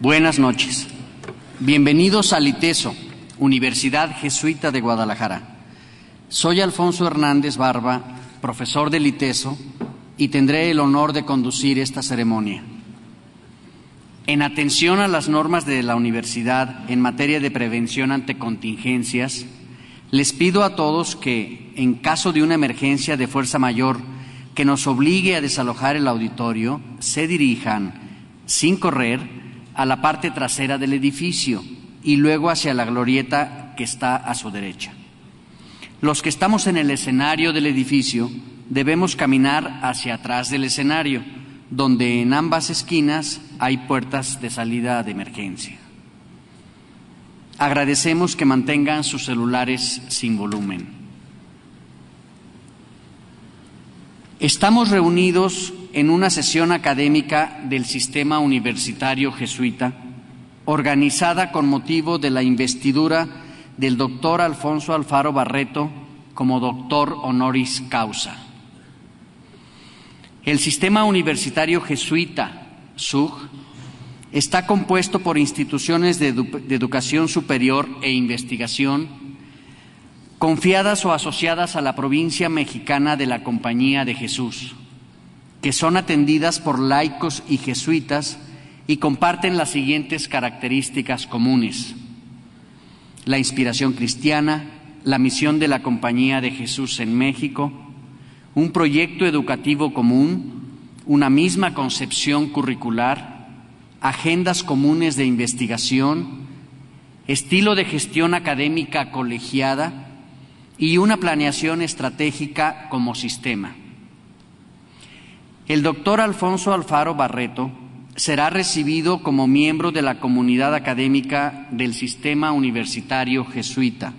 Buenas noches. Bienvenidos al ITESO, Universidad Jesuita de Guadalajara. Soy Alfonso Hernández Barba, profesor del ITESO, y tendré el honor de conducir esta ceremonia. En atención a las normas de la universidad en materia de prevención ante contingencias, les pido a todos que, en caso de una emergencia de fuerza mayor que nos obligue a desalojar el auditorio, se dirijan, sin correr, a la parte trasera del edificio y luego hacia la glorieta que está a su derecha. Los que estamos en el escenario del edificio debemos caminar hacia atrás del escenario, donde en ambas esquinas hay puertas de salida de emergencia. Agradecemos que mantengan sus celulares sin volumen. Estamos reunidos en una sesión académica del Sistema Universitario Jesuita, organizada con motivo de la investidura del doctor Alfonso Alfaro Barreto como doctor honoris causa. El Sistema Universitario Jesuita, SUJ, está compuesto por instituciones de educación superior e investigación confiadas o asociadas a la provincia mexicana de la Compañía de Jesús, que son atendidas por laicos y jesuitas y comparten las siguientes características comunes: la inspiración cristiana, la misión de la Compañía de Jesús en México, un proyecto educativo común, una misma concepción curricular, agendas comunes de investigación, estilo de gestión académica colegiada y una planeación estratégica como sistema. El doctor Alfonso Alfaro Barreto será recibido como miembro de la comunidad académica del Sistema Universitario Jesuita.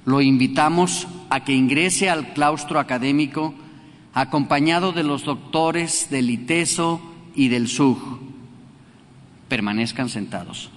Lo invitamos a que ingrese al claustro académico acompañado de los doctores del ITESO y del SUJ. Permanezcan sentados.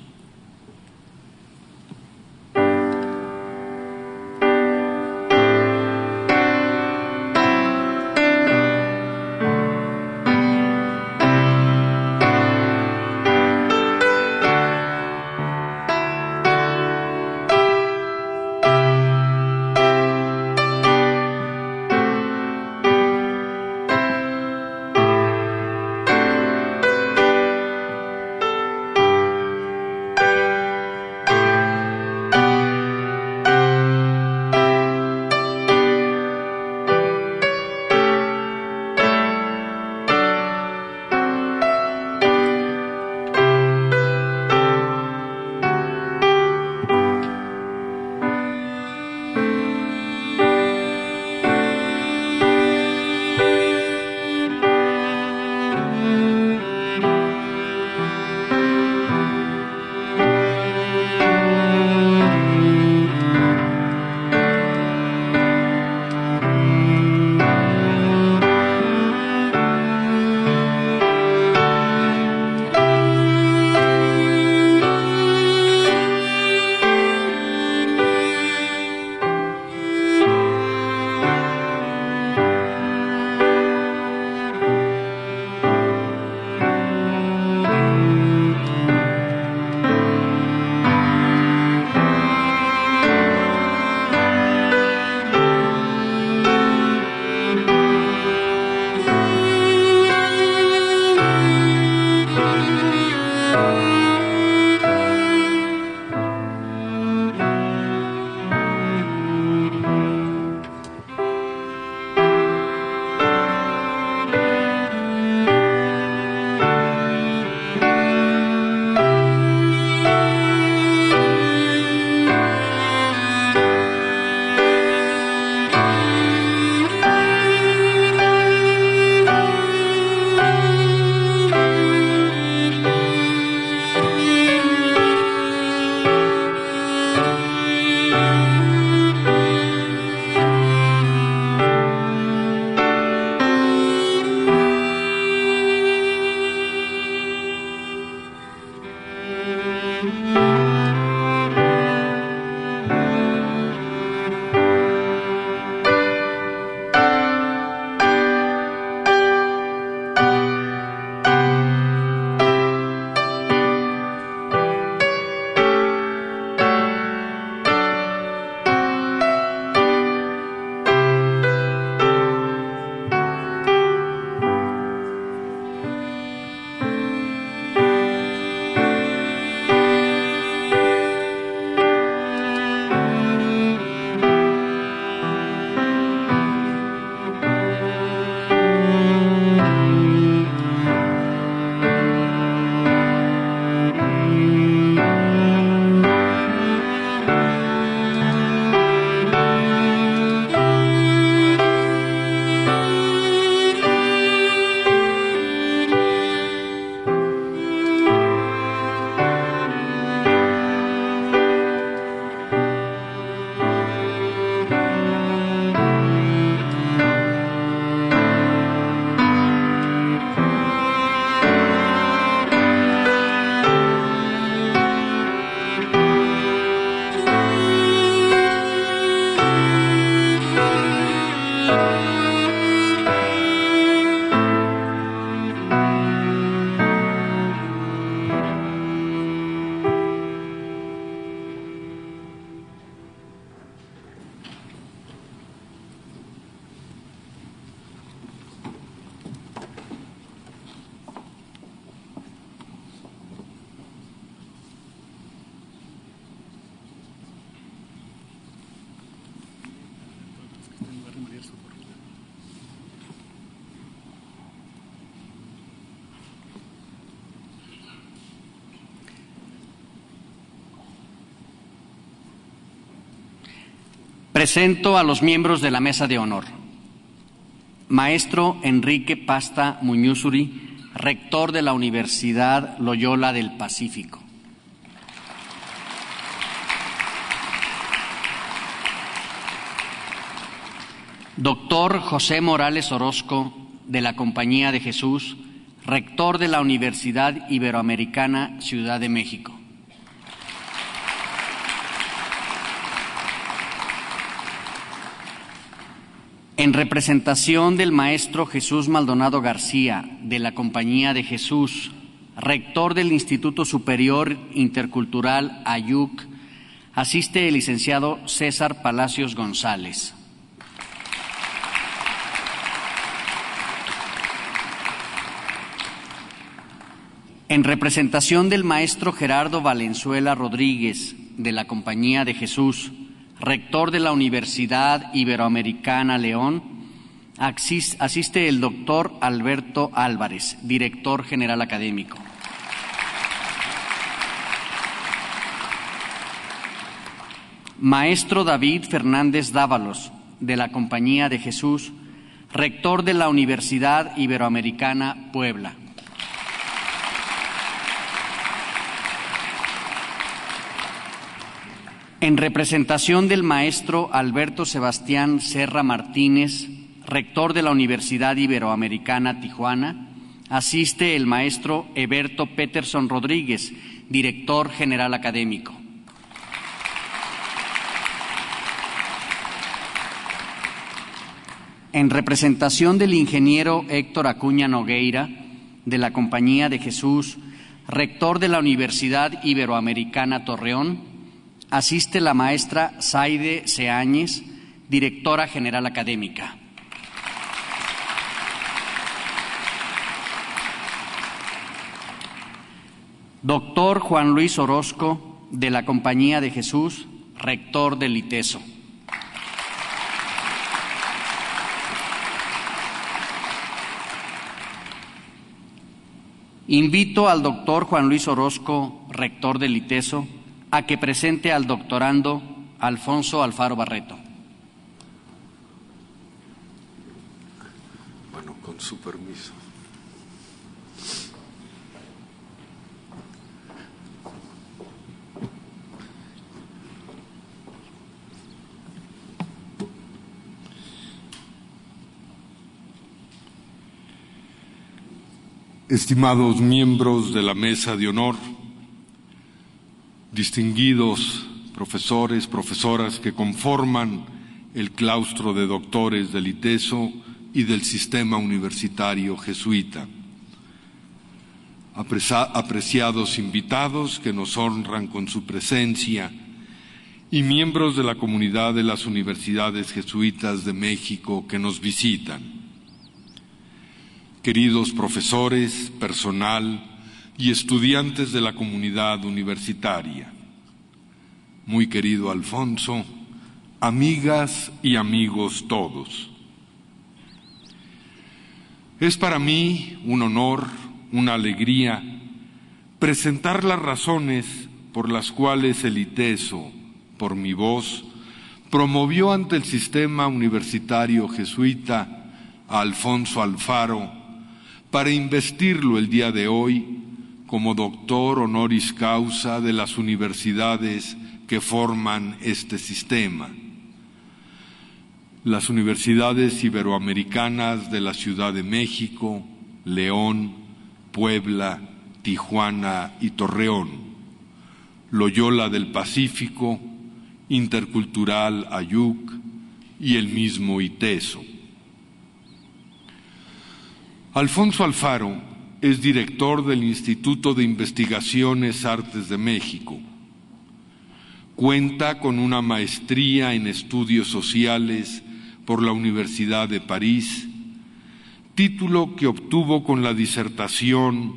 Presento a los miembros de la mesa de honor. Maestro Enrique Pasta Muñuzuri, rector de la Universidad Loyola del Pacífico. Doctor José Morales Orozco, de la Compañía de Jesús, rector de la Universidad Iberoamericana Ciudad de México. En representación del maestro Jesús Maldonado García, de la Compañía de Jesús, rector del Instituto Superior Intercultural AYUC, asiste el licenciado César Palacios González. En representación del maestro Gerardo Valenzuela Rodríguez, de la Compañía de Jesús, rector de la Universidad Iberoamericana León, asiste el doctor Alberto Álvarez, director general académico. Maestro David Fernández Dávalos, de la Compañía de Jesús, rector de la Universidad Iberoamericana Puebla. En representación del maestro Alberto Sebastián Serra Martínez, rector de la Universidad Iberoamericana Tijuana, asiste el maestro Eberto Peterson Rodríguez, director general académico. En representación del ingeniero Héctor Acuña Nogueira, de la Compañía de Jesús, rector de la Universidad Iberoamericana Torreón, asiste la maestra Zaide Seáñez, directora general académica. Doctor Juan Luis Orozco, de la Compañía de Jesús, rector del ITESO. Invito al doctor Juan Luis Orozco, rector del ITESO, a que presente al doctorando Alfonso Alfaro Barreto. Bueno, con su permiso. Estimados miembros de la mesa de honor, distinguidos profesores, profesoras que conforman el claustro de doctores del ITESO y del sistema universitario jesuita. Apreciados invitados que nos honran con su presencia y miembros de la comunidad de las universidades jesuitas de México que nos visitan. Queridos profesores, personal y estudiantes de la comunidad universitaria. Muy querido Alfonso, amigas y amigos todos. Es para mí un honor, una alegría, presentar las razones por las cuales el ITESO, por mi voz, promovió ante el sistema universitario jesuita a Alfonso Alfaro para investirlo el día de hoy como doctor honoris causa de las universidades que forman este sistema. Las universidades iberoamericanas de la Ciudad de México, León, Puebla, Tijuana y Torreón, Loyola del Pacífico, Intercultural AYUC y el mismo ITESO. Alfonso Alfaro es director del Instituto de Investigaciones Artes de México. Cuenta con una maestría en Estudios Sociales por la Universidad de París, título que obtuvo con la disertación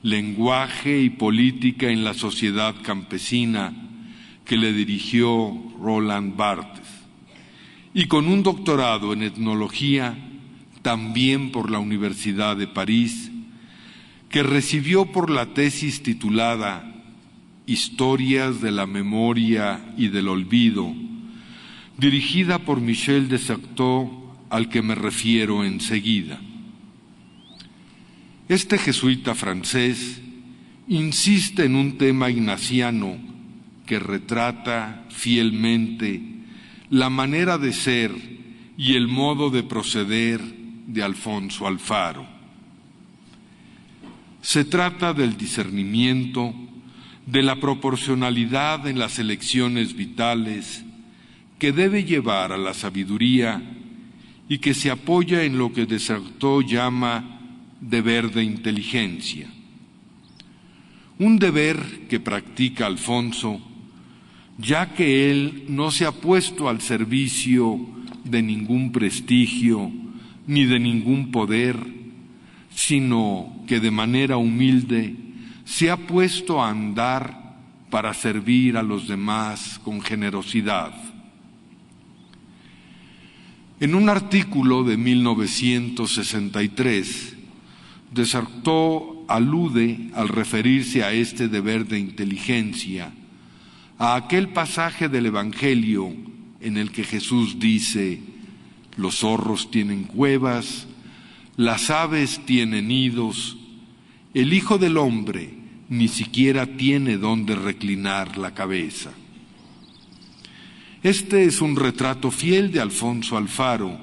Lenguaje y Política en la Sociedad Campesina, que le dirigió Roland Barthes, y con un doctorado en Etnología, también por la Universidad de París, que recibió por la tesis titulada Historias de la Memoria y del Olvido, dirigida por Michel de Certeau, al que me refiero enseguida. Este jesuita francés insiste en un tema ignaciano que retrata fielmente la manera de ser y el modo de proceder de Alfonso Alfaro. Se trata del discernimiento, de la proporcionalidad en las elecciones vitales que debe llevar a la sabiduría y que se apoya en lo que de Certeau llama deber de inteligencia. Un deber que practica Alfonso, ya que él no se ha puesto al servicio de ningún prestigio ni de ningún poder, sino que de manera humilde se ha puesto a andar para servir a los demás con generosidad. En un artículo de 1963, de Certeau alude, al referirse a este deber de inteligencia, a aquel pasaje del Evangelio en el que Jesús dice: los zorros tienen cuevas, las aves tienen nidos, el Hijo del Hombre ni siquiera tiene dónde reclinar la cabeza. Este es un retrato fiel de Alfonso Alfaro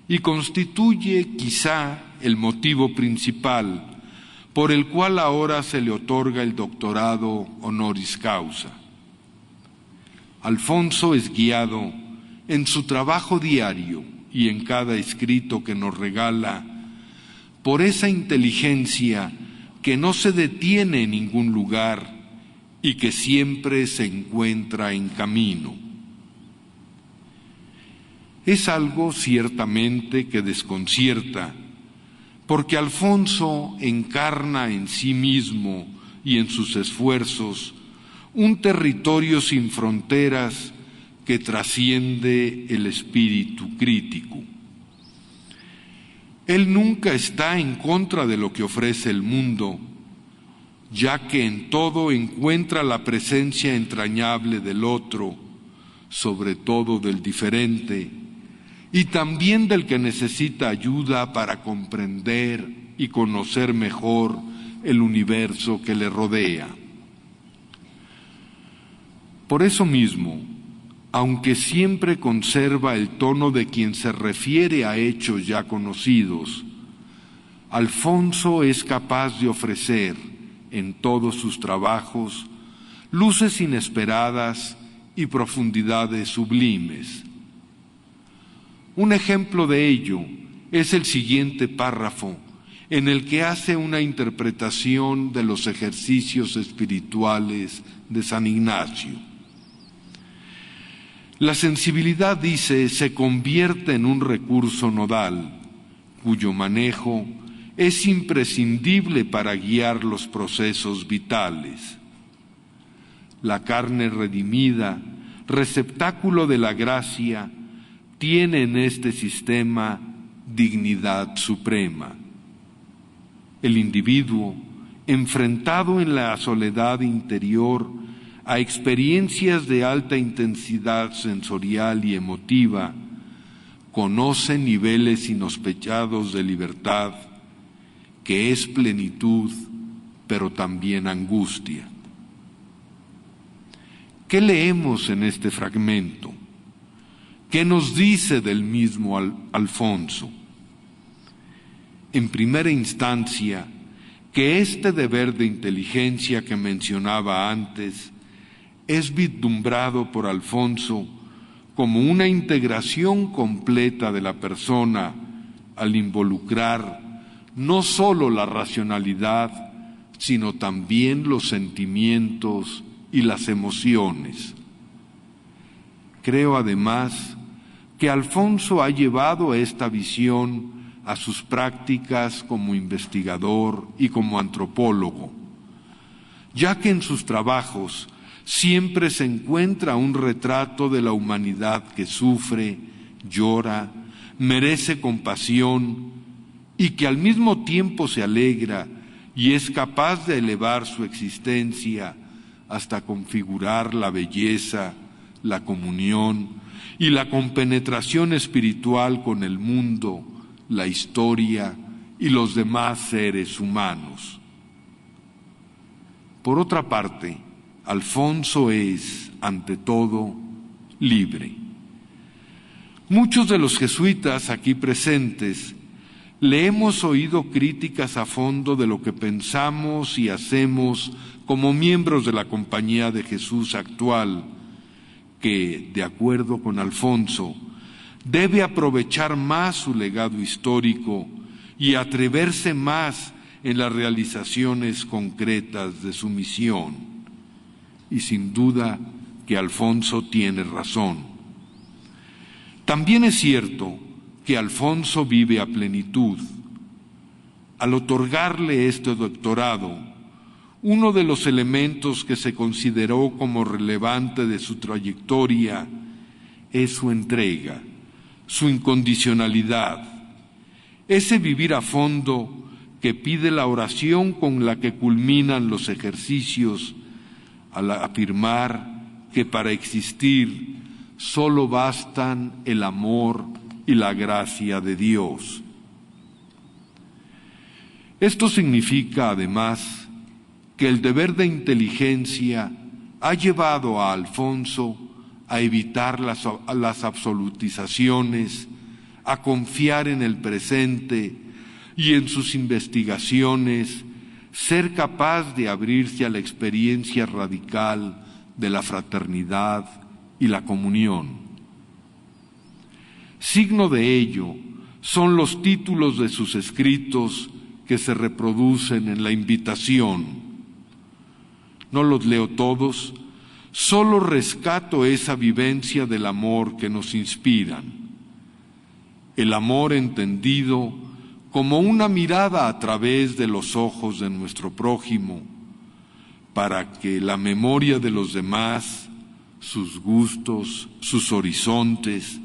y constituye quizá el motivo principal por el cual ahora se le otorga el doctorado honoris causa. Alfonso es guiado en su trabajo diario y en cada escrito que nos regala por esa inteligencia que no se detiene en ningún lugar y que siempre se encuentra en camino. Es algo ciertamente que desconcierta, porque Alfonso encarna en sí mismo y en sus esfuerzos un territorio sin fronteras que trasciende el espíritu crítico. Él nunca está en contra de lo que ofrece el mundo, ya que en todo encuentra la presencia entrañable del otro, sobre todo del diferente, y también del que necesita ayuda para comprender y conocer mejor el universo que le rodea. Por eso mismo, aunque siempre conserva el tono de quien se refiere a hechos ya conocidos, Alfonso es capaz de ofrecer en todos sus trabajos luces inesperadas y profundidades sublimes. Un ejemplo de ello es el siguiente párrafo, en el que hace una interpretación de los ejercicios espirituales de San Ignacio. La sensibilidad, dice, se convierte en un recurso nodal, cuyo manejo es imprescindible para guiar los procesos vitales. La carne redimida, receptáculo de la gracia, tiene en este sistema dignidad suprema. El individuo, enfrentado en la soledad interior a experiencias de alta intensidad sensorial y emotiva, conoce niveles inhospechados de libertad, que es plenitud, pero también angustia. ¿Qué leemos en este fragmento? ¿Qué nos dice del mismo Alfonso? En primera instancia, que este deber de inteligencia que mencionaba antes es vislumbrado por Alfonso como una integración completa de la persona al involucrar no solo la racionalidad, sino también los sentimientos y las emociones. Creo además que Alfonso ha llevado esta visión a sus prácticas como investigador y como antropólogo, ya que en sus trabajos siempre se encuentra un retrato de la humanidad que sufre, llora, merece compasión y que al mismo tiempo se alegra y es capaz de elevar su existencia hasta configurar la belleza, la comunión, y la compenetración espiritual con el mundo, la historia y los demás seres humanos. Por otra parte, Alfonso es, ante todo, libre. Muchos de los jesuitas aquí presentes le hemos oído críticas a fondo de lo que pensamos y hacemos como miembros de la Compañía de Jesús actual, que, de acuerdo con Alfonso, debe aprovechar más su legado histórico y atreverse más en las realizaciones concretas de su misión. Y sin duda que Alfonso tiene razón. También es cierto que Alfonso vive a plenitud. Al otorgarle este doctorado, uno de los elementos que se consideró como relevante de su trayectoria es su entrega, su incondicionalidad, ese vivir a fondo que pide la oración con la que culminan los ejercicios al afirmar que para existir solo bastan el amor y la gracia de Dios. Esto significa, además, que el deber de inteligencia ha llevado a Alfonso a evitar las absolutizaciones, a confiar en el presente y en sus investigaciones, ser capaz de abrirse a la experiencia radical de la fraternidad y la comunión. Signo de ello son los títulos de sus escritos que se reproducen en la invitación. No los leo todos, solo rescato esa vivencia del amor que nos inspiran. El amor entendido como una mirada a través de los ojos de nuestro prójimo, para que la memoria de los demás, sus gustos, sus horizontes,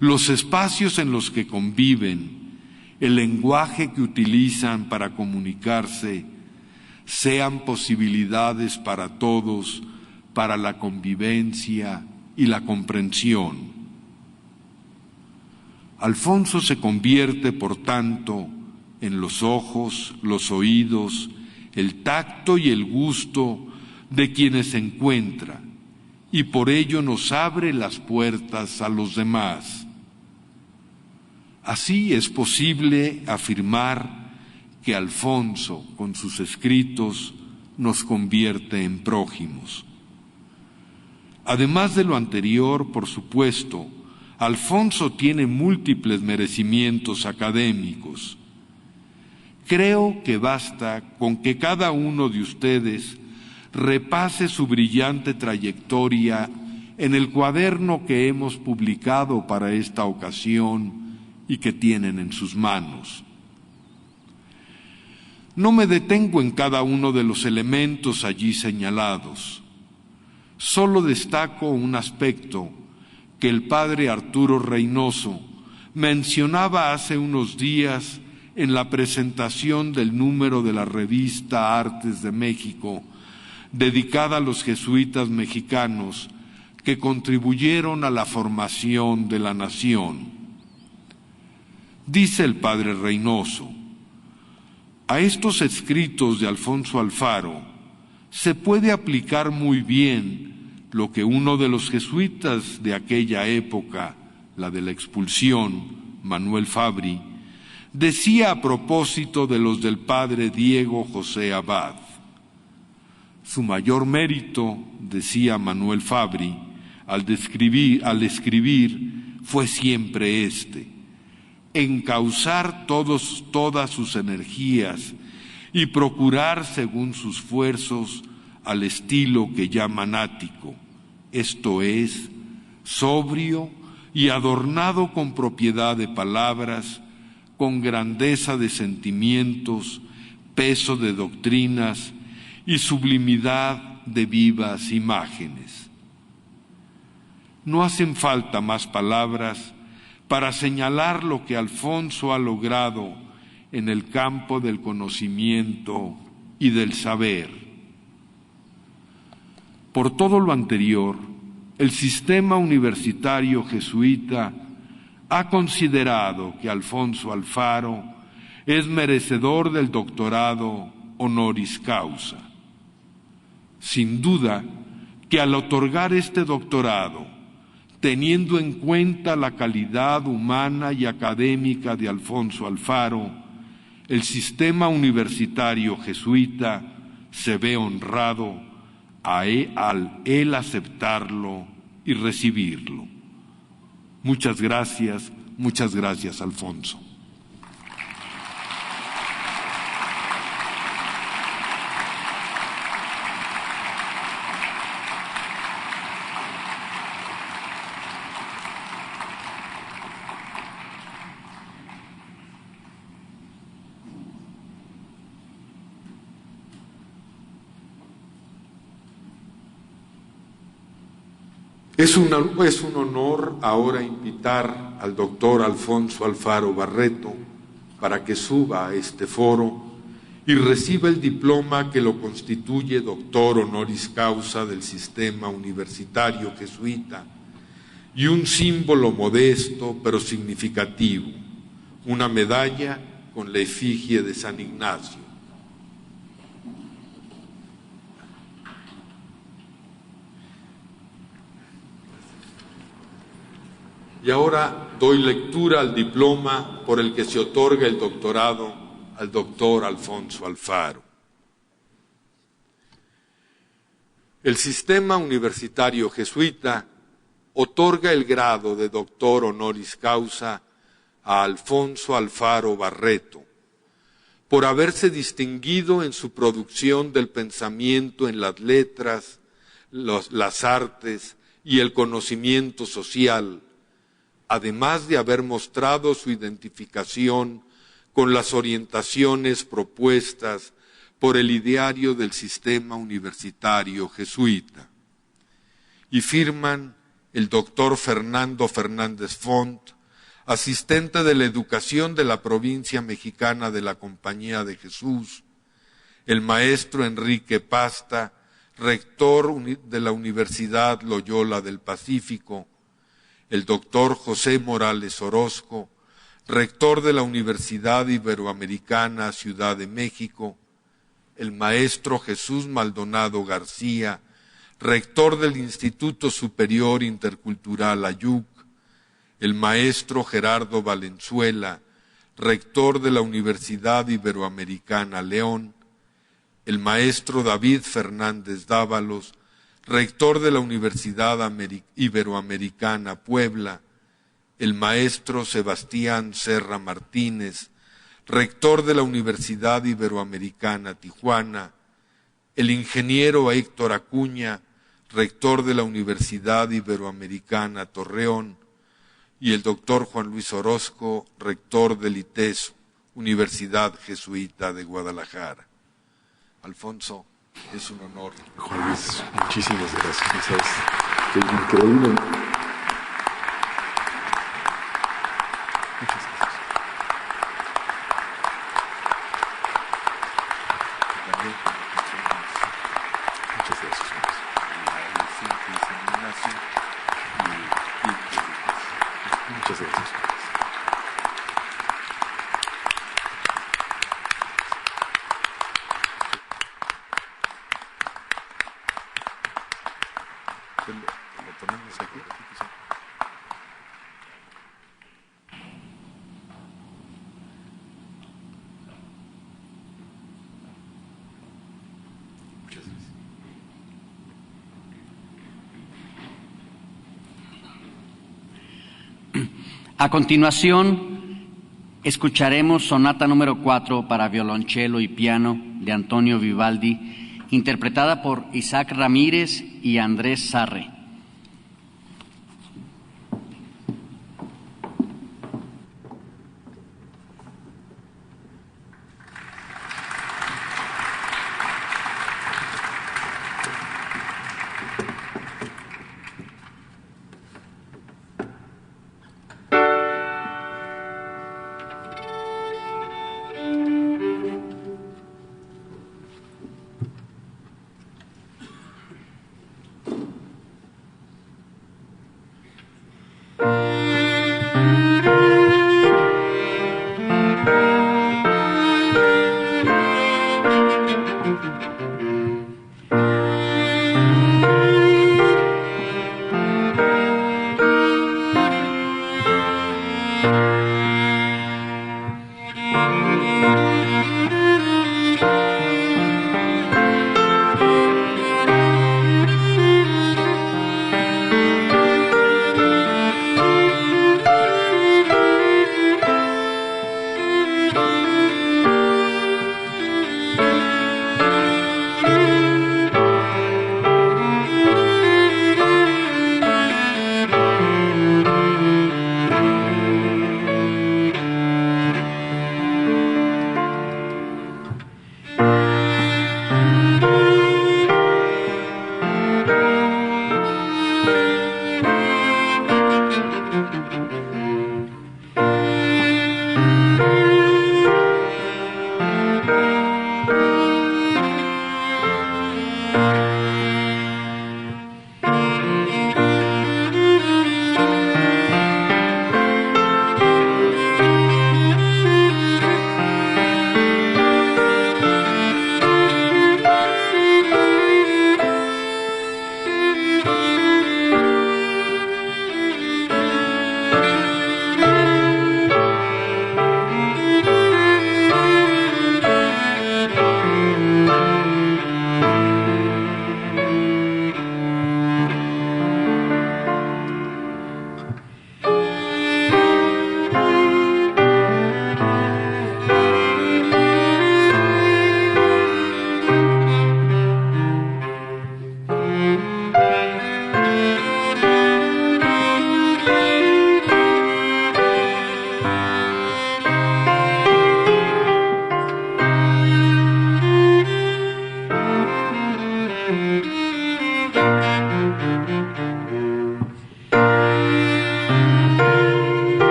los espacios en los que conviven, el lenguaje que utilizan para comunicarse, sean posibilidades para todos, para la convivencia y la comprensión. Alfonso se convierte, por tanto, en los ojos, los oídos, el tacto y el gusto de quienes se encuentra, y por ello nos abre las puertas a los demás. Así es posible afirmar que Alfonso, con sus escritos, nos convierte en prójimos. Además de lo anterior, por supuesto, Alfonso tiene múltiples merecimientos académicos. Creo que basta con que cada uno de ustedes repase su brillante trayectoria en el cuaderno que hemos publicado para esta ocasión y que tienen en sus manos. No me detengo en cada uno de los elementos allí señalados. Solo destaco un aspecto que el padre Arturo Reynoso mencionaba hace unos días en la presentación del número de la revista Artes de México, dedicada a los jesuitas mexicanos que contribuyeron a la formación de la nación. Dice el padre Reynoso: a estos escritos de Alfonso Alfaro se puede aplicar muy bien lo que uno de los jesuitas de aquella época, la de la expulsión, Manuel Fabri, decía a propósito de los del padre Diego José Abad. Su mayor mérito, decía Manuel Fabri, al escribir fue siempre encauzar todas sus energías y procurar según sus esfuerzos al estilo que llaman ático, esto es, sobrio y adornado con propiedad de palabras, con grandeza de sentimientos, peso de doctrinas y sublimidad de vivas imágenes. No hacen falta más palabras para señalar lo que Alfonso ha logrado en el campo del conocimiento y del saber. Por todo lo anterior, el sistema universitario jesuita ha considerado que Alfonso Alfaro es merecedor del doctorado honoris causa. Sin duda que al otorgar este doctorado, teniendo en cuenta la calidad humana y académica de Alfonso Alfaro, el sistema universitario jesuita se ve honrado al él aceptarlo y recibirlo. Muchas gracias, Alfonso. Es un honor ahora invitar al doctor Alfonso Alfaro Barreto para que suba a este foro y reciba el diploma que lo constituye doctor honoris causa del sistema universitario jesuita y un símbolo modesto pero significativo, una medalla con la efigie de San Ignacio. Y ahora doy lectura al diploma por el que se otorga el doctorado al doctor Alfonso Alfaro. El sistema universitario jesuita otorga el grado de doctor honoris causa a Alfonso Alfaro Barreto por haberse distinguido en su producción del pensamiento en las letras, las artes y el conocimiento social, además de haber mostrado su identificación con las orientaciones propuestas por el ideario del sistema universitario jesuita. Y firman el doctor Fernando Fernández Font, asistente de la educación de la provincia mexicana de la Compañía de Jesús, el maestro Enrique Pasta, rector de la Universidad Loyola del Pacífico, el doctor José Morales Orozco, rector de la Universidad Iberoamericana Ciudad de México, el maestro Jesús Maldonado García, rector del Instituto Superior Intercultural Ayuc, el maestro Gerardo Valenzuela, rector de la Universidad Iberoamericana León, el maestro David Fernández Dávalos, rector de la Universidad Iberoamericana Puebla, el maestro Sebastián Serra Martínez, rector de la Universidad Iberoamericana Tijuana, el ingeniero Héctor Acuña, rector de la Universidad Iberoamericana Torreón, y el doctor Juan Luis Orozco, rector del ITESO, Universidad Jesuita de Guadalajara. Alfonso, es un honor. Juan Luis, muchísimas gracias. ¿Sabes? Qué increíble. Muchas gracias. También. Muchas gracias. Muchas gracias. Lo ponemos aquí. Muchas gracias. A continuación, escucharemos sonata número 4 para violonchelo y piano de Antonio Vivaldi, interpretada por Isaac Ramírez y Andrés Sarre.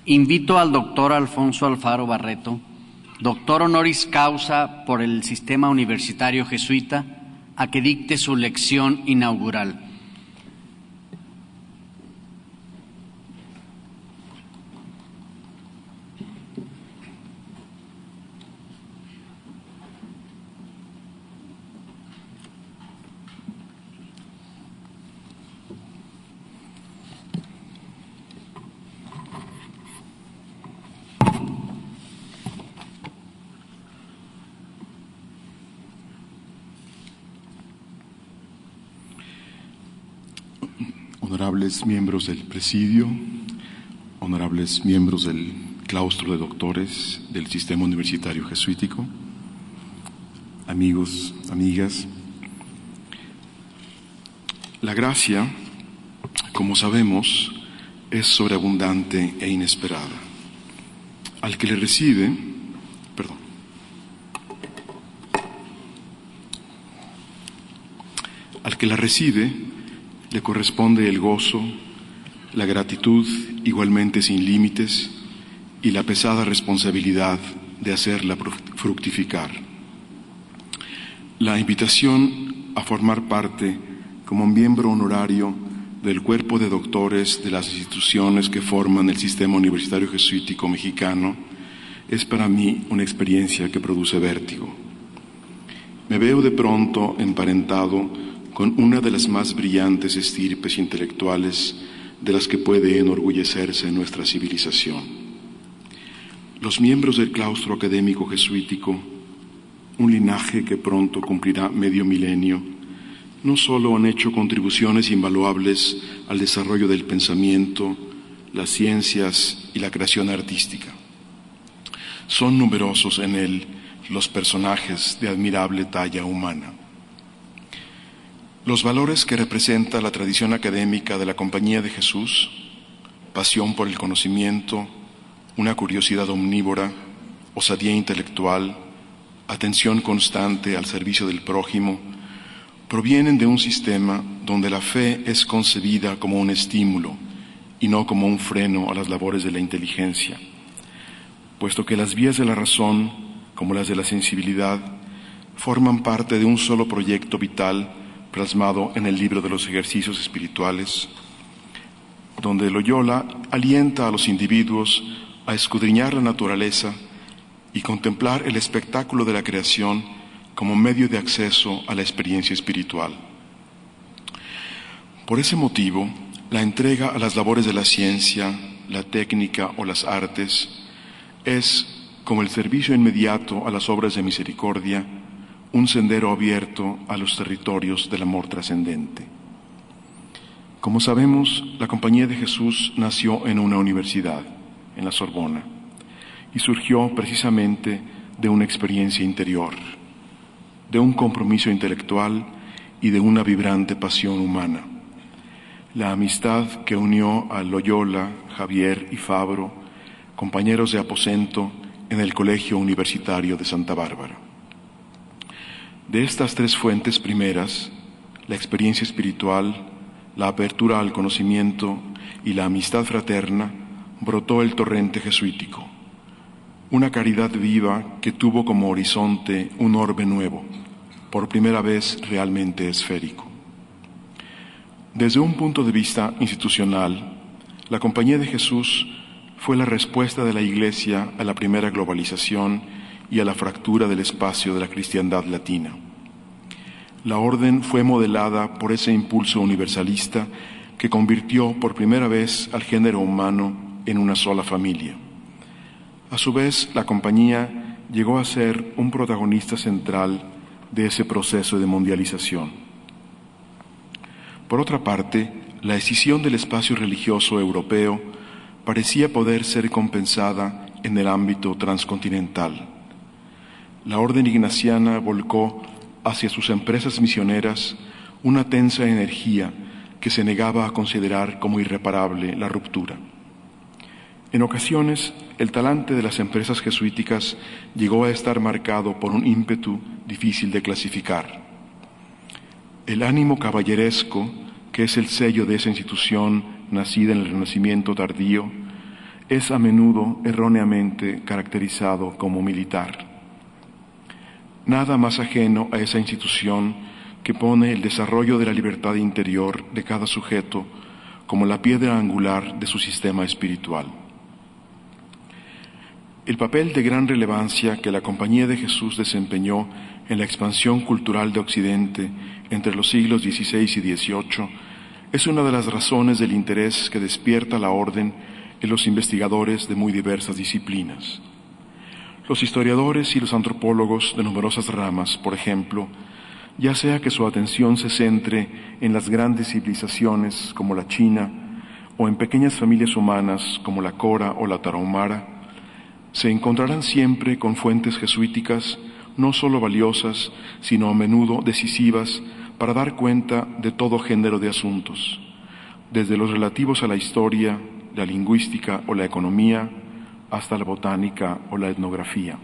invito al doctor Alfonso Alfaro Barreto, doctor honoris causa por el Sistema Universitario Jesuita, a que dicte su lección inaugural. Honorables miembros del Presidio, honorables miembros del claustro de doctores del Sistema Universitario Jesuítico, amigos, amigas, la gracia, como sabemos, es sobreabundante e inesperada. Al que la recibe, le corresponde el gozo, la gratitud igualmente sin límites y la pesada responsabilidad de hacerla fructificar. La invitación a formar parte como miembro honorario del cuerpo de doctores de las instituciones que forman el Sistema Universitario Jesuítico Mexicano es para mí una experiencia que produce vértigo. Me veo de pronto emparentado con una de las más brillantes estirpes intelectuales de las que puede enorgullecerse nuestra civilización. Los miembros del claustro académico jesuítico, un linaje que pronto cumplirá medio milenio, no solo han hecho contribuciones invaluables al desarrollo del pensamiento, las ciencias y la creación artística. Son numerosos en él los personajes de admirable talla humana. Los valores que representa la tradición académica de la Compañía de Jesús, pasión por el conocimiento, una curiosidad omnívora, osadía intelectual, atención constante al servicio del prójimo, provienen de un sistema donde la fe es concebida como un estímulo y no como un freno a las labores de la inteligencia, puesto que las vías de la razón, como las de la sensibilidad, forman parte de un solo proyecto vital plasmado en el libro de los ejercicios espirituales, donde Loyola alienta a los individuos a escudriñar la naturaleza y contemplar el espectáculo de la creación como medio de acceso a la experiencia espiritual. Por ese motivo, la entrega a las labores de la ciencia, la técnica o las artes es, como el servicio inmediato a las obras de misericordia, un sendero abierto a los territorios del amor trascendente. Como sabemos, la Compañía de Jesús nació en una universidad, en la Sorbona, y surgió precisamente de una experiencia interior, de un compromiso intelectual y de una vibrante pasión humana. La amistad que unió a Loyola, Javier y Fabro, compañeros de aposento en el Colegio Universitario de Santa Bárbara. De estas tres fuentes primeras, la experiencia espiritual, la apertura al conocimiento y la amistad fraterna, brotó el torrente jesuítico, una caridad viva que tuvo como horizonte un orbe nuevo, por primera vez realmente esférico. Desde un punto de vista institucional, la Compañía de Jesús fue la respuesta de la Iglesia a la primera globalización y a la fractura del espacio de la cristiandad latina. La orden fue modelada por ese impulso universalista que convirtió por primera vez al género humano en una sola familia. A su vez, la Compañía llegó a ser un protagonista central de ese proceso de mundialización. Por otra parte, la escisión del espacio religioso europeo parecía poder ser compensada en el ámbito transcontinental. La orden ignaciana volcó hacia sus empresas misioneras una tensa energía que se negaba a considerar como irreparable la ruptura. En ocasiones, el talante de las empresas jesuíticas llegó a estar marcado por un ímpetu difícil de clasificar. El ánimo caballeresco, que es el sello de esa institución nacida en el Renacimiento tardío, es a menudo erróneamente caracterizado como militar. Nada más ajeno a esa institución que pone el desarrollo de la libertad interior de cada sujeto como la piedra angular de su sistema espiritual. El papel de gran relevancia que la Compañía de Jesús desempeñó en la expansión cultural de Occidente entre los siglos XVI y XVIII es una de las razones del interés que despierta la orden en los investigadores de muy diversas disciplinas. Los historiadores y los antropólogos de numerosas ramas, por ejemplo, ya sea que su atención se centre en las grandes civilizaciones como la China o en pequeñas familias humanas como la Cora o la Tarahumara, se encontrarán siempre con fuentes jesuíticas no solo valiosas, sino a menudo decisivas para dar cuenta de todo género de asuntos, desde los relativos a la historia, la lingüística o la economía, hasta la botánica o la etnografía.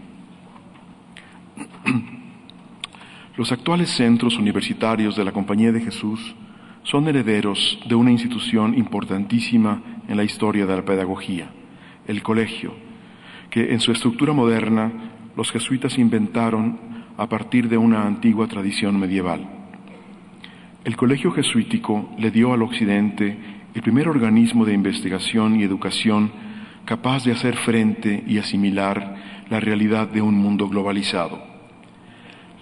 Los actuales centros universitarios de la Compañía de Jesús son herederos de una institución importantísima en la historia de la pedagogía, el colegio, que en su estructura moderna los jesuitas inventaron a partir de una antigua tradición medieval. El colegio jesuítico le dio al Occidente el primer organismo de investigación y educación capaz de hacer frente y asimilar la realidad de un mundo globalizado.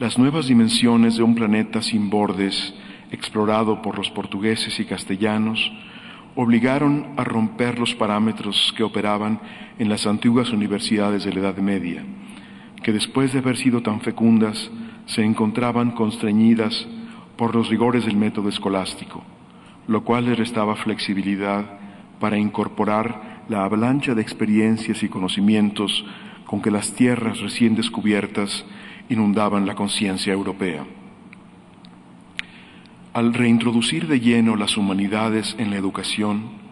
Las nuevas dimensiones de un planeta sin bordes, explorado por los portugueses y castellanos, obligaron a romper los parámetros que operaban en las antiguas universidades de la Edad Media, que después de haber sido tan fecundas, se encontraban constreñidas por los rigores del método escolástico, lo cual les restaba flexibilidad para incorporar la avalancha de experiencias y conocimientos con que las tierras recién descubiertas inundaban la conciencia europea. Al reintroducir de lleno las humanidades en la educación,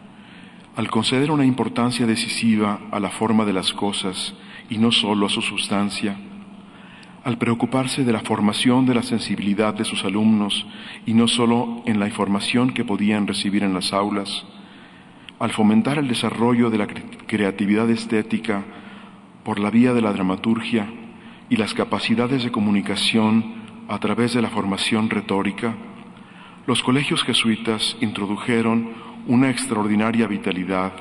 al conceder una importancia decisiva a la forma de las cosas y no solo a su sustancia, al preocuparse de la formación de la sensibilidad de sus alumnos y no solo en la información que podían recibir en las aulas, al fomentar el desarrollo de la creatividad estética por la vía de la dramaturgia y las capacidades de comunicación a través de la formación retórica, los colegios jesuitas introdujeron una extraordinaria vitalidad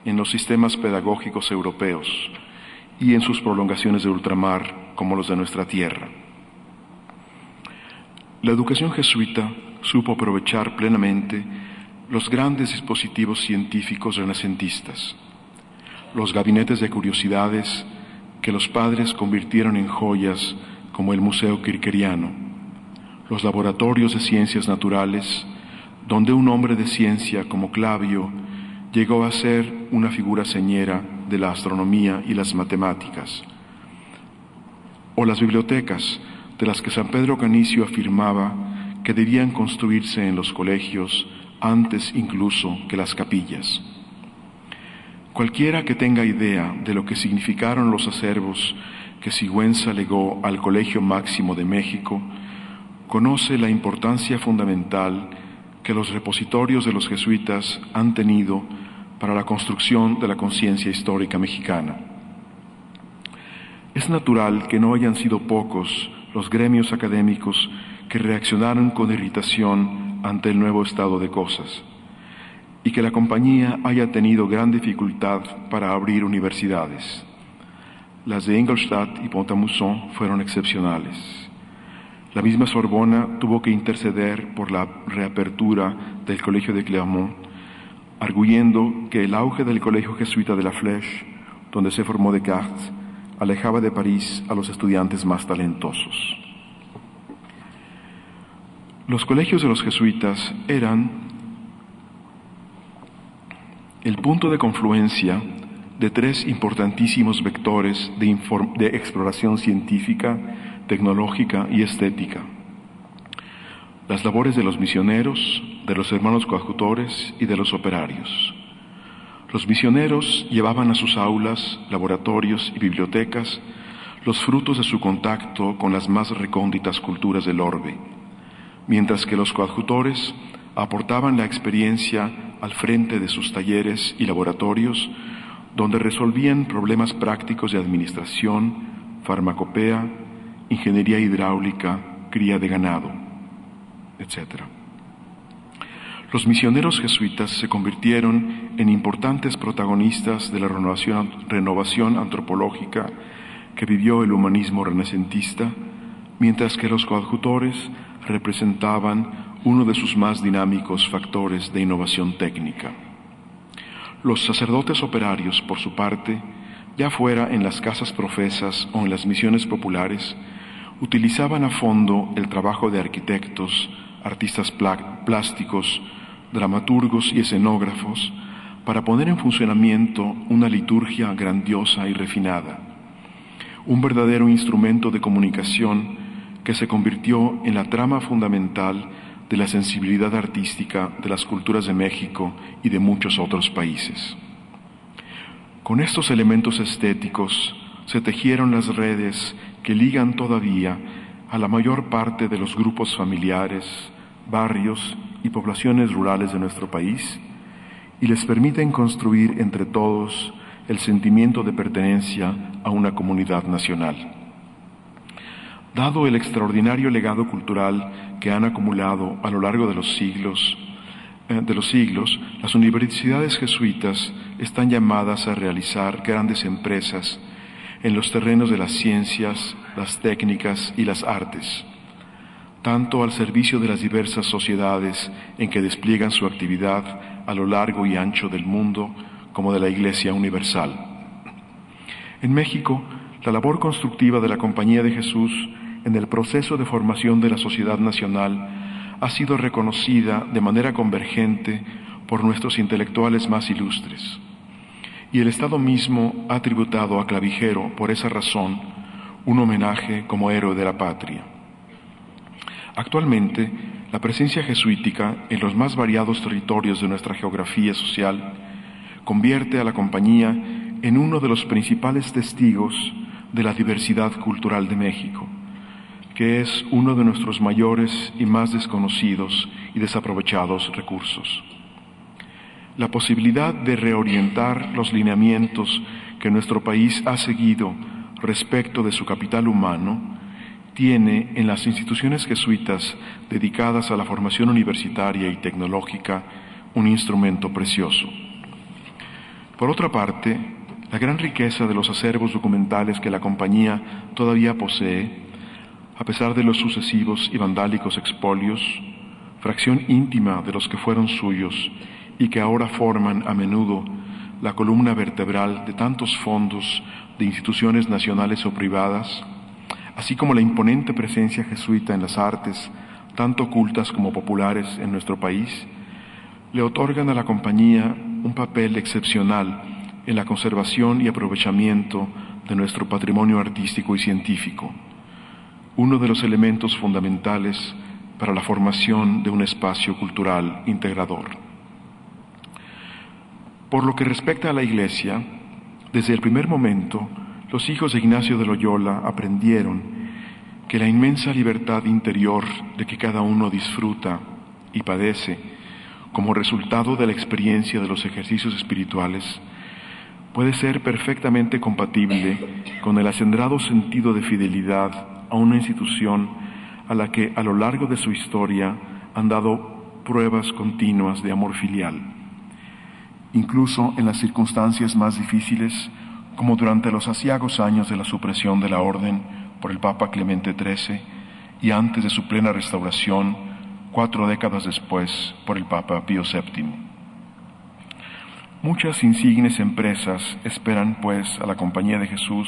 en los sistemas pedagógicos europeos y en sus prolongaciones de ultramar como los de nuestra tierra. La educación jesuita supo aprovechar plenamente los grandes dispositivos científicos renacentistas, los gabinetes de curiosidades que los padres convirtieron en joyas como el Museo Kircheriano, los laboratorios de ciencias naturales, donde un hombre de ciencia como Clavio llegó a ser una figura señera de la astronomía y las matemáticas, o las bibliotecas, de las que San Pedro Canicio afirmaba que debían construirse en los colegios antes incluso que las capillas. Cualquiera que tenga idea de lo que significaron los acervos que Sigüenza legó al Colegio Máximo de México, conoce la importancia fundamental que los repositorios de los jesuitas han tenido para la construcción de la conciencia histórica mexicana. Es natural que no hayan sido pocos los gremios académicos que reaccionaron con irritación ante el nuevo estado de cosas, y que la compañía haya tenido gran dificultad para abrir universidades. Las de Ingolstadt y Pont-à-Mousson fueron excepcionales. La misma Sorbona tuvo que interceder por la reapertura del Colegio de Clermont, arguyendo que el auge del Colegio Jesuita de la Flèche, donde se formó Descartes, alejaba de París a los estudiantes más talentosos. Los colegios de los jesuitas eran el punto de confluencia de tres importantísimos vectores de exploración científica, tecnológica y estética: las labores de los misioneros, de los hermanos coadjutores y de los operarios. Los misioneros llevaban a sus aulas, laboratorios y bibliotecas los frutos de su contacto con las más recónditas culturas del orbe, mientras que los coadjutores aportaban la experiencia al frente de sus talleres y laboratorios donde resolvían problemas prácticos de administración, farmacopea, ingeniería hidráulica, cría de ganado, etc. Los misioneros jesuitas se convirtieron en importantes protagonistas de la renovación antropológica que vivió el humanismo renacentista, mientras que los coadjutores representaban uno de sus más dinámicos factores de innovación técnica. Los sacerdotes operarios, por su parte, ya fuera en las casas profesas o en las misiones populares, utilizaban a fondo el trabajo de arquitectos, artistas plásticos, dramaturgos y escenógrafos para poner en funcionamiento una liturgia grandiosa y refinada, un verdadero instrumento de comunicación que se convirtió en la trama fundamental de la sensibilidad artística de las culturas de México y de muchos otros países. Con estos elementos estéticos se tejieron las redes que ligan todavía a la mayor parte de los grupos familiares, barrios y poblaciones rurales de nuestro país y les permiten construir entre todos el sentimiento de pertenencia a una comunidad nacional. Dado el extraordinario legado cultural que han acumulado a lo largo de los siglos, las universidades jesuitas están llamadas a realizar grandes empresas en los terrenos de las ciencias, las técnicas y las artes, tanto al servicio de las diversas sociedades en que despliegan su actividad a lo largo y ancho del mundo, como de la Iglesia Universal. En México, la labor constructiva de la Compañía de Jesús en el proceso de formación de la sociedad nacional ha sido reconocida de manera convergente por nuestros intelectuales más ilustres. Y el Estado mismo ha tributado a Clavijero, por esa razón, un homenaje como héroe de la patria. Actualmente, la presencia jesuítica en los más variados territorios de nuestra geografía social convierte a la Compañía en uno de los principales testigos de la diversidad cultural de México, que es uno de nuestros mayores y más desconocidos y desaprovechados recursos. La posibilidad de reorientar los lineamientos que nuestro país ha seguido respecto de su capital humano tiene en las instituciones jesuitas dedicadas a la formación universitaria y tecnológica un instrumento precioso. Por otra parte, la gran riqueza de los acervos documentales que la Compañía todavía posee, a pesar de los sucesivos y vandálicos expolios, fracción íntima de los que fueron suyos y que ahora forman a menudo la columna vertebral de tantos fondos de instituciones nacionales o privadas, así como la imponente presencia jesuita en las artes, tanto cultas como populares en nuestro país, le otorgan a la Compañía un papel excepcional en la conservación y aprovechamiento de nuestro patrimonio artístico y científico, uno de los elementos fundamentales para la formación de un espacio cultural integrador. Por lo que respecta a la Iglesia, desde el primer momento, los hijos de Ignacio de Loyola aprendieron que la inmensa libertad interior de que cada uno disfruta y padece como resultado de la experiencia de los ejercicios espirituales puede ser perfectamente compatible con el acendrado sentido de fidelidad a una institución a la que a lo largo de su historia han dado pruebas continuas de amor filial, incluso en las circunstancias más difíciles, como durante los aciagos años de la supresión de la orden por el Papa Clemente XIII y antes de su plena restauración, 4 décadas después, por el Papa Pío VII. Muchas insignes empresas esperan, pues, a la Compañía de Jesús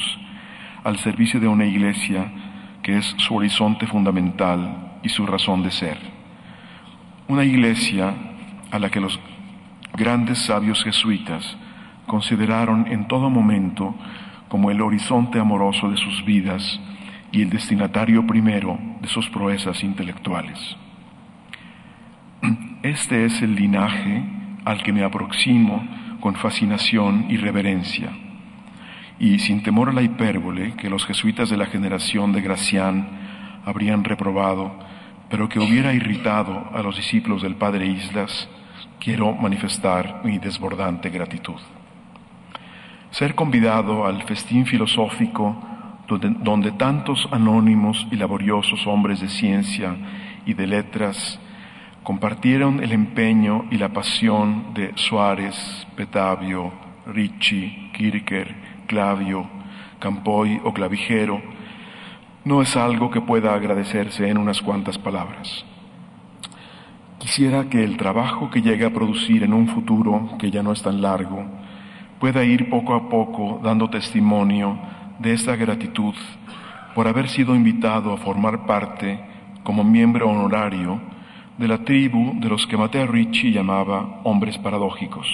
al servicio de una Iglesia que es su horizonte fundamental y su razón de ser. Una Iglesia a la que los grandes sabios jesuitas consideraron en todo momento como el horizonte amoroso de sus vidas y el destinatario primero de sus proezas intelectuales. Este es el linaje al que me aproximo con fascinación y reverencia, y sin temor a la hipérbole que los jesuitas de la generación de Gracián habrían reprobado, pero que hubiera irritado a los discípulos del Padre Islas, quiero manifestar mi desbordante gratitud. Ser convidado al festín filosófico donde tantos anónimos y laboriosos hombres de ciencia y de letras compartieron el empeño y la pasión de Suárez, Petavio, Ricci, Kircher, Clavio, Campoy o Clavijero, no es algo que pueda agradecerse en unas cuantas palabras. Quisiera que el trabajo que llegue a producir en un futuro que ya no es tan largo pueda ir poco a poco dando testimonio de esta gratitud por haber sido invitado a formar parte, como miembro honorario, de la tribu de los que Matteo Ricci llamaba hombres paradójicos,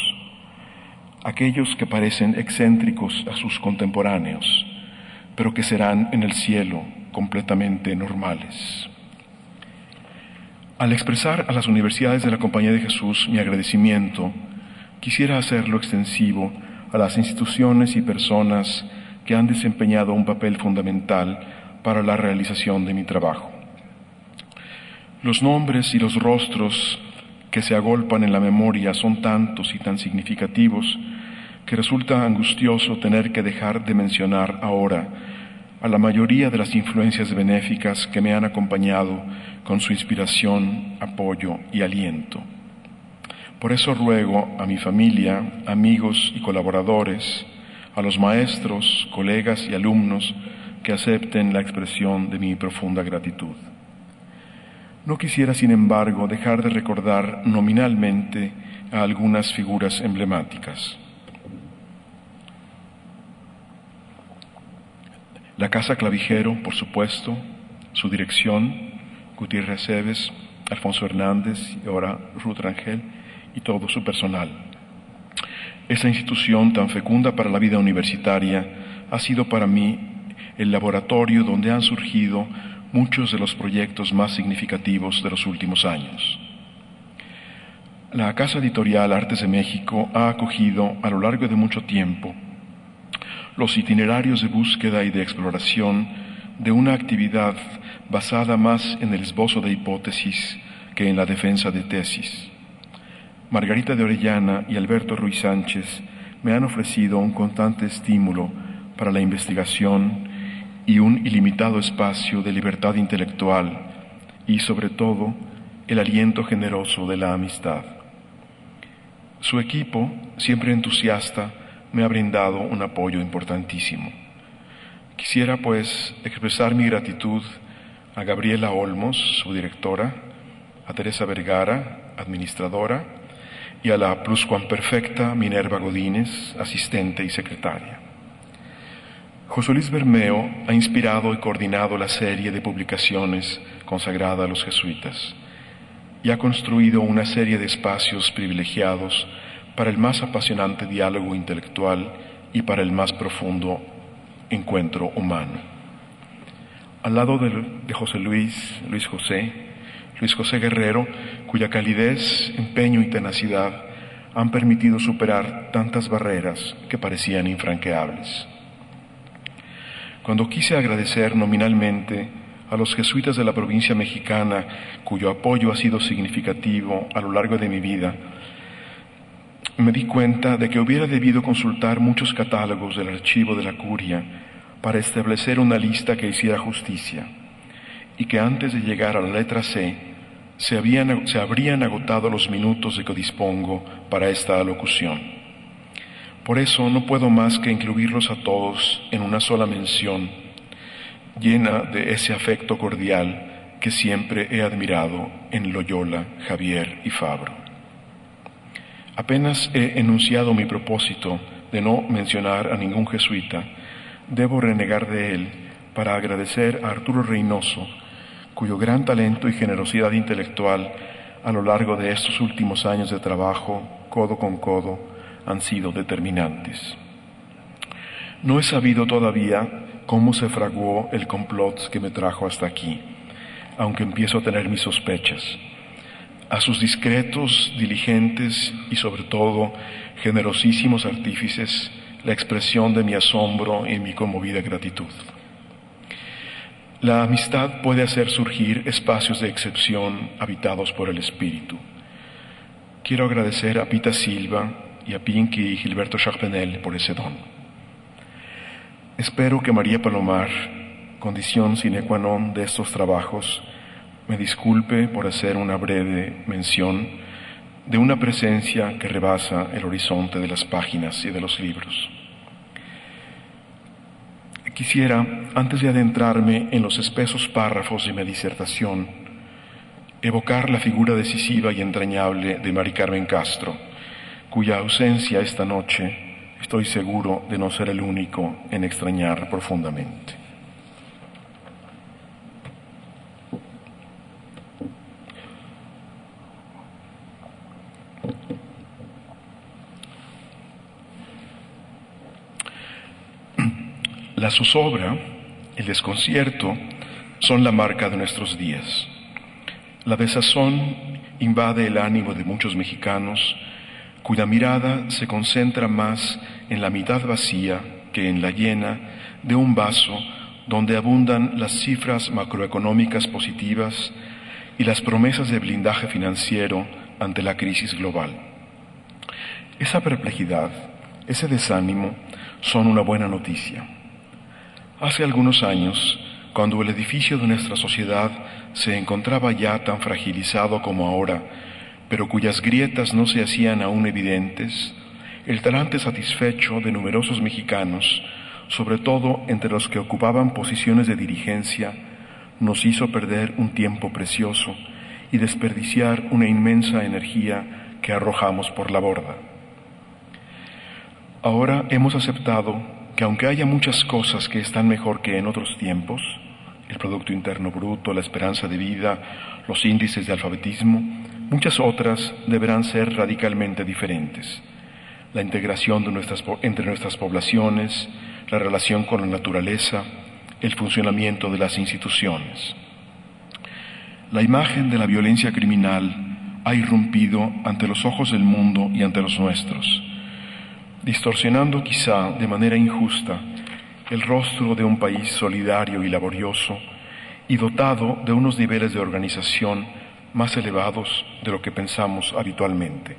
aquellos que parecen excéntricos a sus contemporáneos, pero que serán en el cielo completamente normales. Al expresar a las universidades de la Compañía de Jesús mi agradecimiento, quisiera hacerlo extensivo a las instituciones y personas que han desempeñado un papel fundamental para la realización de mi trabajo. Los nombres y los rostros que se agolpan en la memoria son tantos y tan significativos que resulta angustioso tener que dejar de mencionar ahora a la mayoría de las influencias benéficas que me han acompañado con su inspiración, apoyo y aliento. Por eso ruego a mi familia, amigos y colaboradores, a los maestros, colegas y alumnos que acepten la expresión de mi profunda gratitud. No quisiera, sin embargo, dejar de recordar nominalmente a algunas figuras emblemáticas. La Casa Clavijero, por supuesto, su dirección, Gutiérrez Cebes, Alfonso Hernández y ahora Ruth Rangel, y todo su personal. Esa institución tan fecunda para la vida universitaria ha sido para mí el laboratorio donde han surgido muchos de los proyectos más significativos de los últimos años. La Casa Editorial Artes de México ha acogido a lo largo de mucho tiempo los itinerarios de búsqueda y de exploración de una actividad basada más en el esbozo de hipótesis que en la defensa de tesis. Margarita de Orellana y Alberto Ruiz Sánchez me han ofrecido un constante estímulo para la investigación y un ilimitado espacio de libertad intelectual y, sobre todo, el aliento generoso de la amistad. Su equipo, siempre entusiasta, me ha brindado un apoyo importantísimo. Quisiera, pues, expresar mi gratitud a Gabriela Olmos, su directora, a Teresa Vergara, administradora, y a la pluscuamperfecta Minerva Godínez, asistente y secretaria. José Luis Bermeo ha inspirado y coordinado la serie de publicaciones consagrada a los jesuitas y ha construido una serie de espacios privilegiados para el más apasionante diálogo intelectual y para el más profundo encuentro humano. Al lado de José Luis José Guerrero, cuya calidez, empeño y tenacidad han permitido superar tantas barreras que parecían infranqueables. Cuando quise agradecer nominalmente a los jesuitas de la provincia mexicana, cuyo apoyo ha sido significativo a lo largo de mi vida, me di cuenta de que hubiera debido consultar muchos catálogos del archivo de la curia para establecer una lista que hiciera justicia, y que antes de llegar a la letra C, se habrían agotado los minutos de que dispongo para esta alocución. Por eso no puedo más que incluirlos a todos en una sola mención, llena de ese afecto cordial que siempre he admirado en Loyola, Javier y Fabro. Apenas he enunciado mi propósito de no mencionar a ningún jesuita, debo renegar de él para agradecer a Arturo Reynoso, cuyo gran talento y generosidad intelectual a lo largo de estos últimos años de trabajo, codo con codo, han sido determinantes. No he sabido todavía cómo se fraguó el complot que me trajo hasta aquí, aunque empiezo a tener mis sospechas. A sus discretos, diligentes y sobre todo generosísimos artífices, la expresión de mi asombro y mi conmovida gratitud. La amistad puede hacer surgir espacios de excepción habitados por el espíritu. Quiero agradecer a Pita Silva y a Pinky y Gilberto Charpenel por ese don. Espero que María Palomar, condición sine qua non de estos trabajos, me disculpe por hacer una breve mención de una presencia que rebasa el horizonte de las páginas y de los libros. Quisiera, antes de adentrarme en los espesos párrafos de mi disertación, evocar la figura decisiva y entrañable de Mari Carmen Castro, cuya ausencia esta noche estoy seguro de no ser el único en extrañar profundamente. La zozobra, el desconcierto, son la marca de nuestros días. La desazón invade el ánimo de muchos mexicanos, cuya mirada se concentra más en la mitad vacía que en la llena de un vaso donde abundan las cifras macroeconómicas positivas y las promesas de blindaje financiero ante la crisis global. Esa perplejidad, ese desánimo, son una buena noticia. Hace algunos años, cuando el edificio de nuestra sociedad se encontraba ya tan fragilizado como ahora, pero cuyas grietas no se hacían aún evidentes, el talante satisfecho de numerosos mexicanos, sobre todo entre los que ocupaban posiciones de dirigencia, nos hizo perder un tiempo precioso y desperdiciar una inmensa energía que arrojamos por la borda. Ahora hemos aceptado que aunque haya muchas cosas que están mejor que en otros tiempos, el Producto Interno Bruto, la esperanza de vida, los índices de alfabetismo, muchas otras deberán ser radicalmente diferentes. La integración entre nuestras poblaciones, la relación con la naturaleza, el funcionamiento de las instituciones. La imagen de la violencia criminal ha irrumpido ante los ojos del mundo y ante los nuestros, distorsionando quizá de manera injusta el rostro de un país solidario y laborioso y dotado de unos niveles de organización más elevados de lo que pensamos habitualmente.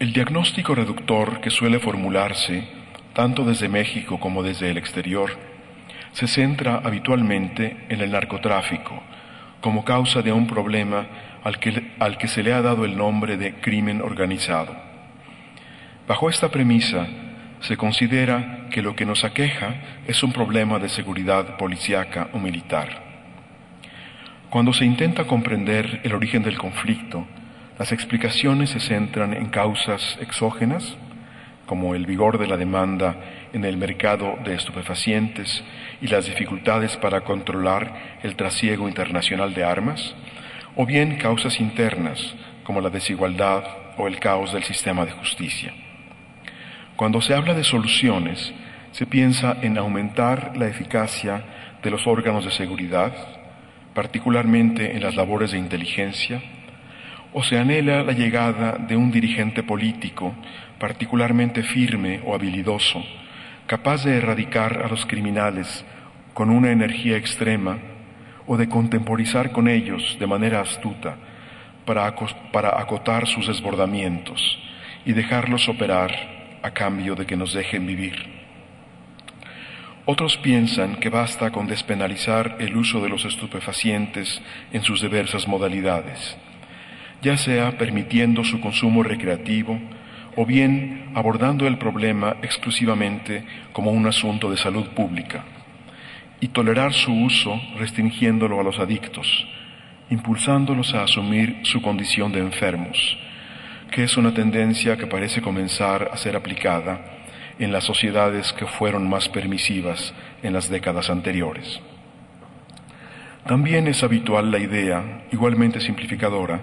El diagnóstico reductor que suele formularse, tanto desde México como desde el exterior, se centra habitualmente en el narcotráfico, como causa de un problema al que se le ha dado el nombre de crimen organizado. Bajo esta premisa, se considera que lo que nos aqueja es un problema de seguridad policíaca o militar. Cuando se intenta comprender el origen del conflicto, las explicaciones se centran en causas exógenas, como el vigor de la demanda en el mercado de estupefacientes y las dificultades para controlar el trasiego internacional de armas, o bien causas internas, como la desigualdad o el caos del sistema de justicia. Cuando se habla de soluciones, se piensa en aumentar la eficacia de los órganos de seguridad, particularmente en las labores de inteligencia, o se anhela la llegada de un dirigente político particularmente firme o habilidoso, capaz de erradicar a los criminales con una energía extrema o de contemporizar con ellos de manera astuta para acotar sus desbordamientos y dejarlos operar a cambio de que nos dejen vivir. Otros piensan que basta con despenalizar el uso de los estupefacientes en sus diversas modalidades, ya sea permitiendo su consumo recreativo o bien abordando el problema exclusivamente como un asunto de salud pública, y tolerar su uso restringiéndolo a los adictos, impulsándolos a asumir su condición de enfermos, que es una tendencia que parece comenzar a ser aplicada en las sociedades que fueron más permisivas en las décadas anteriores. También es habitual la idea, igualmente simplificadora,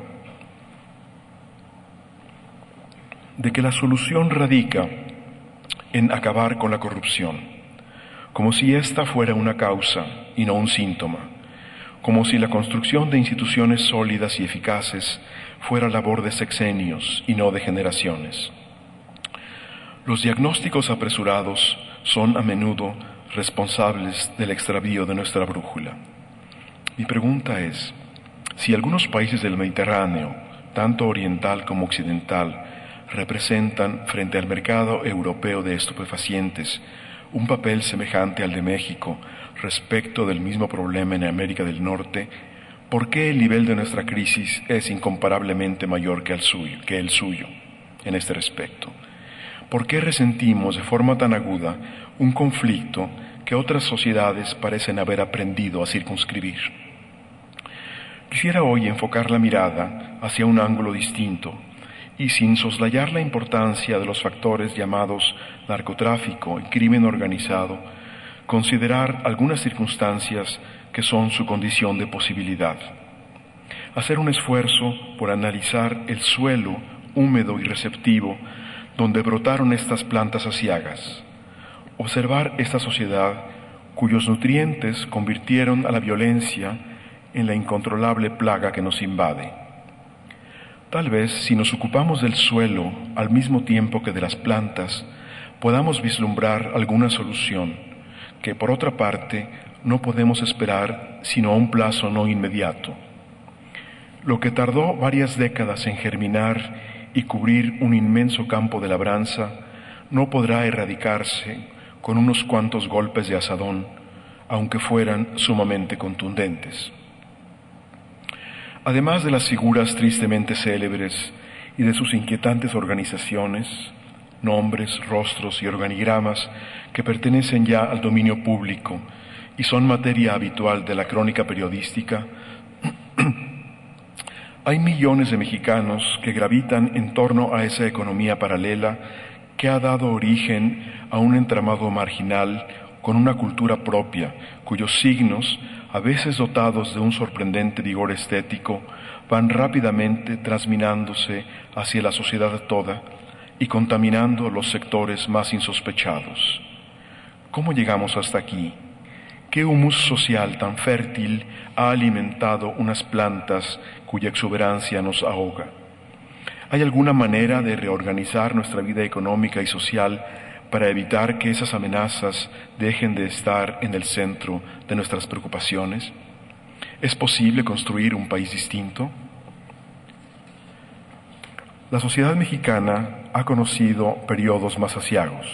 de que la solución radica en acabar con la corrupción, como si ésta fuera una causa y no un síntoma, como si la construcción de instituciones sólidas y eficaces fuera labor de sexenios y no de generaciones. Los diagnósticos apresurados son a menudo responsables del extravío de nuestra brújula. Mi pregunta es, si algunos países del Mediterráneo, tanto oriental como occidental, representan frente al mercado europeo de estupefacientes un papel semejante al de México respecto del mismo problema en América del Norte, ¿por qué el nivel de nuestra crisis es incomparablemente mayor que el suyo en este respecto? ¿Por qué resentimos de forma tan aguda un conflicto que otras sociedades parecen haber aprendido a circunscribir? Quisiera hoy enfocar la mirada hacia un ángulo distinto y, sin soslayar la importancia de los factores llamados narcotráfico y crimen organizado, considerar algunas circunstancias que son su condición de posibilidad. Hacer un esfuerzo por analizar el suelo húmedo y receptivo donde brotaron estas plantas aciagas. Observar esta sociedad cuyos nutrientes convirtieron a la violencia en la incontrolable plaga que nos invade. Tal vez, si nos ocupamos del suelo al mismo tiempo que de las plantas, podamos vislumbrar alguna solución que, por otra parte, no podemos esperar sino a un plazo no inmediato. Lo que tardó varias décadas en germinar y cubrir un inmenso campo de labranza no podrá erradicarse con unos cuantos golpes de azadón, aunque fueran sumamente contundentes. Además de las figuras tristemente célebres y de sus inquietantes organizaciones, nombres, rostros y organigramas que pertenecen ya al dominio público y son materia habitual de la crónica periodística, hay millones de mexicanos que gravitan en torno a esa economía paralela que ha dado origen a un entramado marginal con una cultura propia, cuyos signos, a veces dotados de un sorprendente vigor estético, van rápidamente transminándose hacia la sociedad toda y contaminando los sectores más insospechados. ¿Cómo llegamos hasta aquí? ¿Qué humus social tan fértil ha alimentado unas plantas cuya exuberancia nos ahoga? ¿Hay alguna manera de reorganizar nuestra vida económica y social para evitar que esas amenazas dejen de estar en el centro de nuestras preocupaciones? ¿Es posible construir un país distinto? La sociedad mexicana ha conocido periodos más aciagos.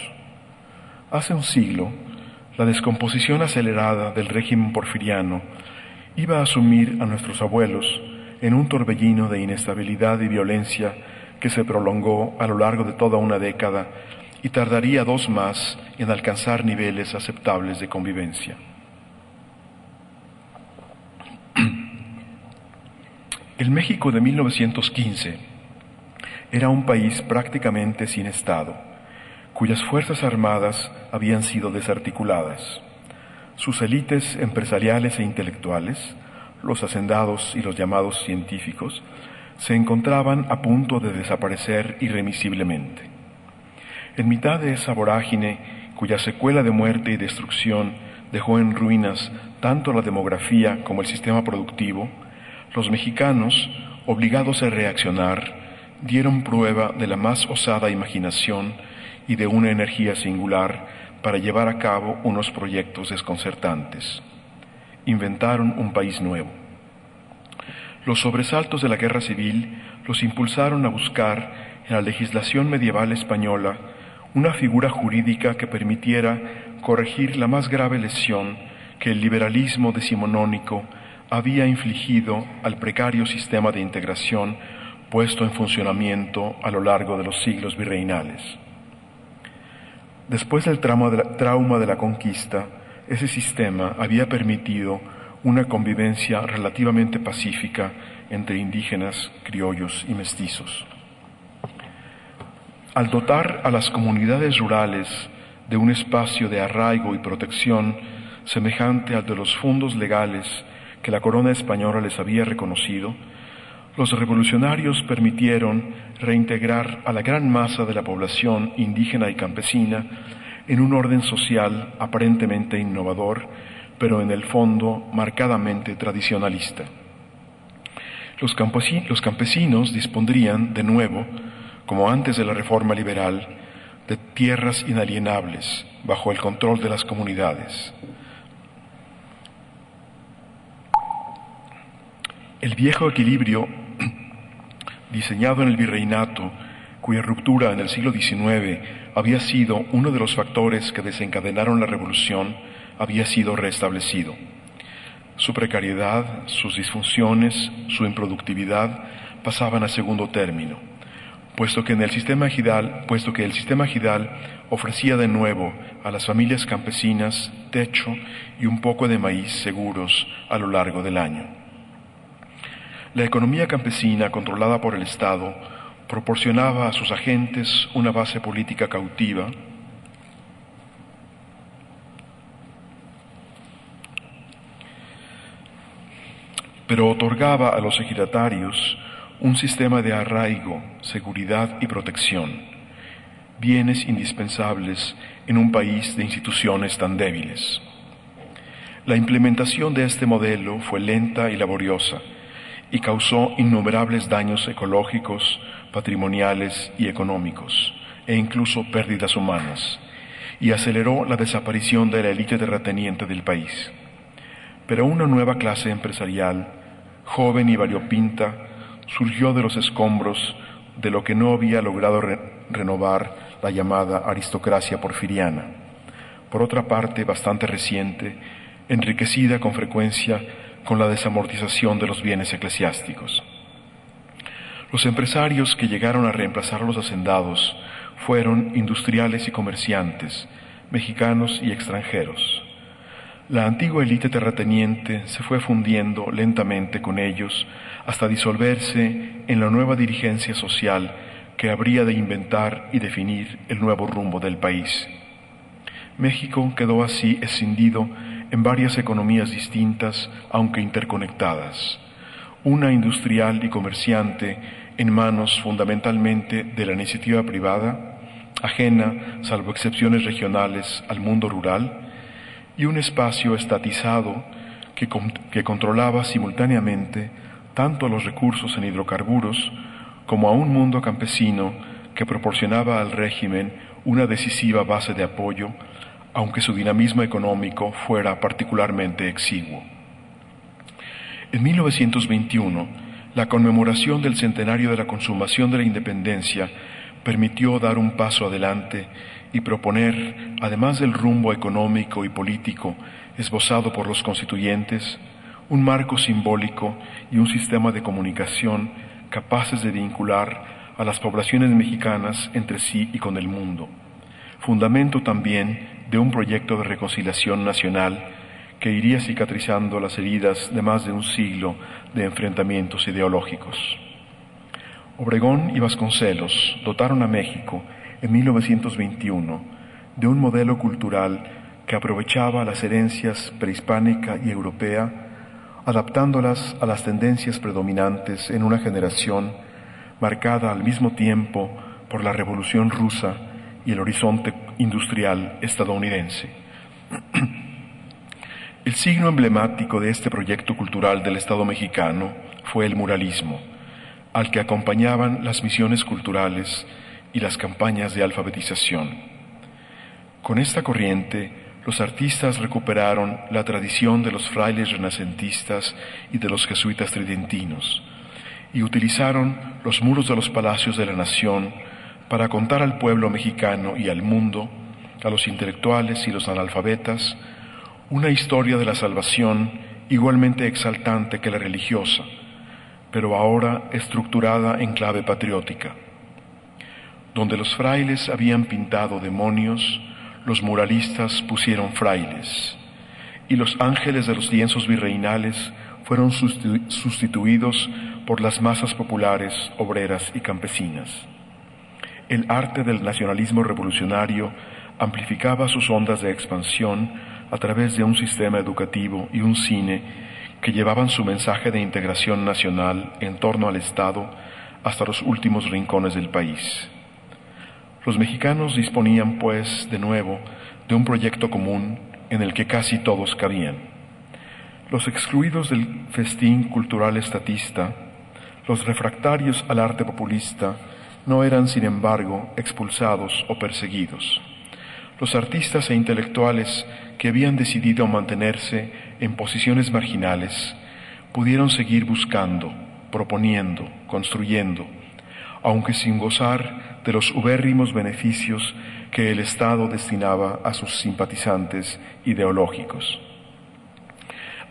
Hace un siglo, la descomposición acelerada del régimen porfiriano iba a sumir a nuestros abuelos en un torbellino de inestabilidad y violencia que se prolongó a lo largo de toda una década y tardaría 2 más en alcanzar niveles aceptables de convivencia. El México de 1915 era un país prácticamente sin Estado, cuyas fuerzas armadas habían sido desarticuladas. Sus élites empresariales e intelectuales, los hacendados y los llamados científicos, se encontraban a punto de desaparecer irremisiblemente. En mitad de esa vorágine, cuya secuela de muerte y destrucción dejó en ruinas tanto la demografía como el sistema productivo, los mexicanos, obligados a reaccionar, dieron prueba de la más osada imaginación y de una energía singular para llevar a cabo unos proyectos desconcertantes. Inventaron un país nuevo. Los sobresaltos de la guerra civil los impulsaron a buscar en la legislación medieval española una figura jurídica que permitiera corregir la más grave lesión que el liberalismo decimonónico había infligido al precario sistema de integración puesto en funcionamiento a lo largo de los siglos virreinales. Después del trauma de la conquista, ese sistema había permitido una convivencia relativamente pacífica entre indígenas, criollos y mestizos. Al dotar a las comunidades rurales de un espacio de arraigo y protección semejante al de los fondos legales que la corona española les había reconocido, los revolucionarios permitieron reintegrar a la gran masa de la población indígena y campesina en un orden social aparentemente innovador, pero en el fondo marcadamente tradicionalista. Los campesinos dispondrían, de nuevo, como antes de la reforma liberal, de tierras inalienables bajo el control de las comunidades. El viejo equilibrio diseñado en el virreinato, cuya ruptura en el siglo XIX había sido uno de los factores que desencadenaron la revolución, había sido restablecido. Su precariedad, sus disfunciones, su improductividad pasaban a segundo término, puesto que el sistema ejidal ofrecía de nuevo a las familias campesinas techo y un poco de maíz seguros a lo largo del año. La economía campesina, controlada por el Estado, proporcionaba a sus agentes una base política cautiva, pero otorgaba a los ejidatarios un sistema de arraigo, seguridad y protección, bienes indispensables en un país de instituciones tan débiles. La implementación de este modelo fue lenta y laboriosa y causó innumerables daños ecológicos, patrimoniales y económicos, e incluso pérdidas humanas, y aceleró la desaparición de la élite terrateniente del país. Pero una nueva clase empresarial, joven y variopinta, surgió de los escombros de lo que no había logrado renovar la llamada aristocracia porfiriana, por otra parte bastante reciente, enriquecida con frecuencia con la desamortización de los bienes eclesiásticos. Los empresarios que llegaron a reemplazar a los hacendados fueron industriales y comerciantes, mexicanos y extranjeros. La antigua élite terrateniente se fue fundiendo lentamente con ellos hasta disolverse en la nueva dirigencia social que habría de inventar y definir el nuevo rumbo del país. México quedó así escindido en varias economías distintas, aunque interconectadas. Una industrial y comerciante en manos fundamentalmente de la iniciativa privada, ajena, salvo excepciones regionales, al mundo rural, y un espacio estatizado que controlaba simultáneamente tanto los recursos en hidrocarburos como a un mundo campesino que proporcionaba al régimen una decisiva base de apoyo, aunque su dinamismo económico fuera particularmente exiguo. En 1921, la conmemoración del centenario de la consumación de la independencia permitió dar un paso adelante y proponer, además del rumbo económico y político esbozado por los constituyentes, un marco simbólico y un sistema de comunicación capaces de vincular a las poblaciones mexicanas entre sí y con el mundo, fundamento también de un proyecto de reconciliación nacional que iría cicatrizando las heridas de más de un siglo de enfrentamientos ideológicos. Obregón y Vasconcelos dotaron a México en 1921 de un modelo cultural que aprovechaba las herencias prehispánica y europea, adaptándolas a las tendencias predominantes en una generación marcada al mismo tiempo por la Revolución Rusa y el horizonte industrial estadounidense. El signo emblemático de este proyecto cultural del Estado mexicano fue el muralismo, al que acompañaban las misiones culturales y las campañas de alfabetización. Con esta corriente, los artistas recuperaron la tradición de los frailes renacentistas y de los jesuitas tridentinos, y utilizaron los muros de los palacios de la nación para contar al pueblo mexicano y al mundo, a los intelectuales y los analfabetas, una historia de la salvación igualmente exaltante que la religiosa, pero ahora estructurada en clave patriótica. Donde los frailes habían pintado demonios, los muralistas pusieron frailes, y los ángeles de los lienzos virreinales fueron sustituidos por las masas populares, obreras y campesinas. El arte del nacionalismo revolucionario amplificaba sus ondas de expansión a través de un sistema educativo y un cine que llevaban su mensaje de integración nacional en torno al Estado hasta los últimos rincones del país. Los mexicanos disponían, pues, de nuevo, de un proyecto común en el que casi todos cabían. Los excluidos del festín cultural estatista, los refractarios al arte populista, no eran, sin embargo, expulsados o perseguidos. Los artistas e intelectuales que habían decidido mantenerse en posiciones marginales pudieron seguir buscando, proponiendo, construyendo, aunque sin gozar de los ubérrimos beneficios que el Estado destinaba a sus simpatizantes ideológicos.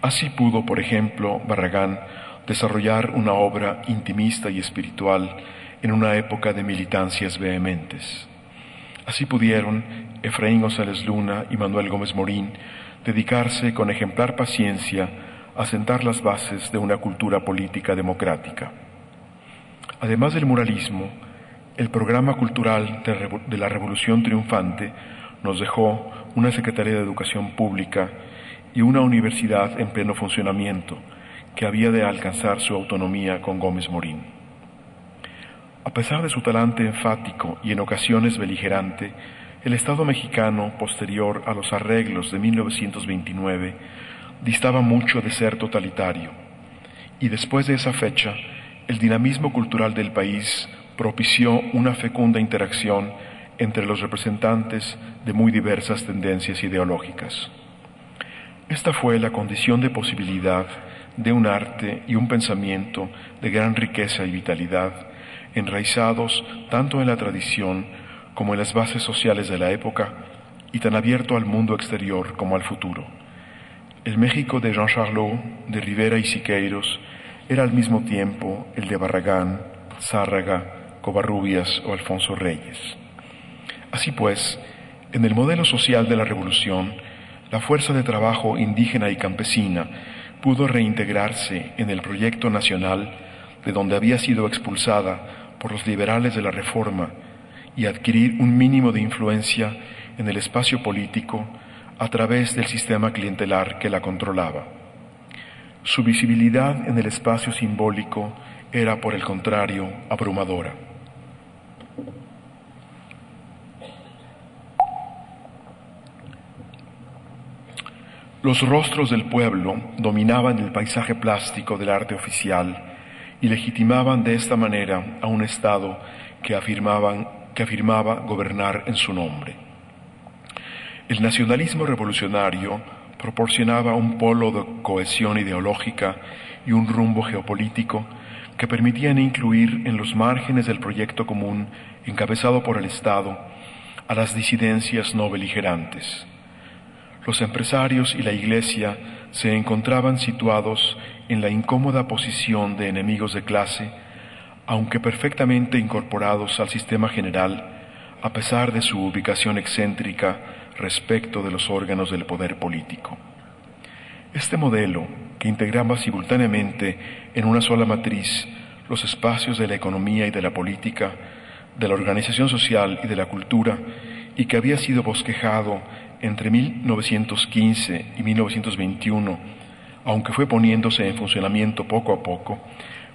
Así pudo, por ejemplo, Barragán desarrollar una obra intimista y espiritual en una época de militancias vehementes. Así pudieron Efraín González Luna y Manuel Gómez Morín dedicarse con ejemplar paciencia a sentar las bases de una cultura política democrática. Además del muralismo, el programa cultural de la Revolución Triunfante nos dejó una Secretaría de Educación Pública y una universidad en pleno funcionamiento que había de alcanzar su autonomía con Gómez Morín. A pesar de su talante enfático y en ocasiones beligerante, el Estado mexicano, posterior a los arreglos de 1929, distaba mucho de ser totalitario, y después de esa fecha, el dinamismo cultural del país propició una fecunda interacción entre los representantes de muy diversas tendencias ideológicas. Esta fue la condición de posibilidad de un arte y un pensamiento de gran riqueza y vitalidad, enraizados tanto en la tradición como en las bases sociales de la época y tan abierto al mundo exterior como al futuro. El México de Jean Charlot, de Rivera y Siqueiros era al mismo tiempo el de Barragán, Zárraga, Covarrubias o Alfonso Reyes. Así pues, en el modelo social de la Revolución, la fuerza de trabajo indígena y campesina pudo reintegrarse en el proyecto nacional de donde había sido expulsada por los liberales de la Reforma y adquirir un mínimo de influencia en el espacio político a través del sistema clientelar que la controlaba. Su visibilidad en el espacio simbólico era, por el contrario, abrumadora. Los rostros del pueblo dominaban el paisaje plástico del arte oficial y legitimaban de esta manera a un Estado que afirmaba gobernar en su nombre. El nacionalismo revolucionario proporcionaba un polo de cohesión ideológica y un rumbo geopolítico que permitían incluir en los márgenes del proyecto común encabezado por el Estado a las disidencias no beligerantes. Los empresarios y la Iglesia se encontraban situados en la incómoda posición de enemigos de clase, aunque perfectamente incorporados al sistema general, a pesar de su ubicación excéntrica respecto de los órganos del poder político. Este modelo, que integraba simultáneamente en una sola matriz los espacios de la economía y de la política, de la organización social y de la cultura, y que había sido bosquejado entre 1915 y 1921, aunque fue poniéndose en funcionamiento poco a poco,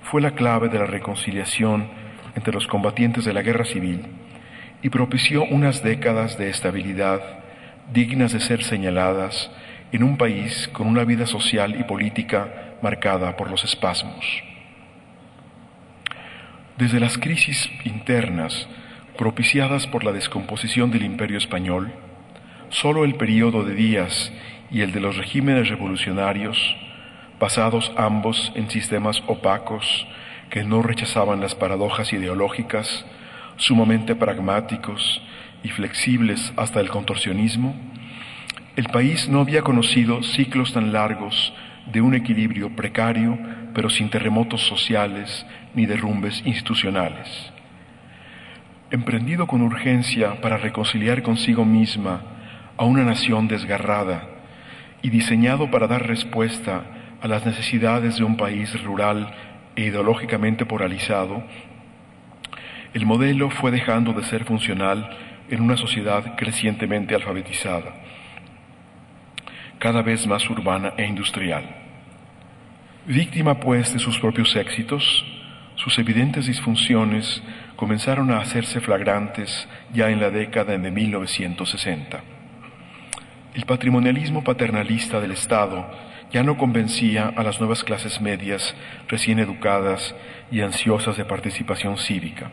fue la clave de la reconciliación entre los combatientes de la guerra civil y propició unas décadas de estabilidad dignas de ser señaladas en un país con una vida social y política marcada por los espasmos. Desde las crisis internas propiciadas por la descomposición del Imperio Español, solo el período de Díaz y el de los regímenes revolucionarios, basados ambos en sistemas opacos que no rechazaban las paradojas ideológicas, sumamente pragmáticos y flexibles hasta el contorsionismo, el país no había conocido ciclos tan largos de un equilibrio precario, pero sin terremotos sociales ni derrumbes institucionales. Emprendido con urgencia para reconciliar consigo misma a una nación desgarrada y diseñado para dar respuesta a las necesidades de un país rural e ideológicamente polarizado, el modelo fue dejando de ser funcional en una sociedad crecientemente alfabetizada, cada vez más urbana e industrial. Víctima, pues, de sus propios éxitos, sus evidentes disfunciones comenzaron a hacerse flagrantes ya en la década de 1960. El patrimonialismo paternalista del Estado ya no convencía a las nuevas clases medias recién educadas y ansiosas de participación cívica.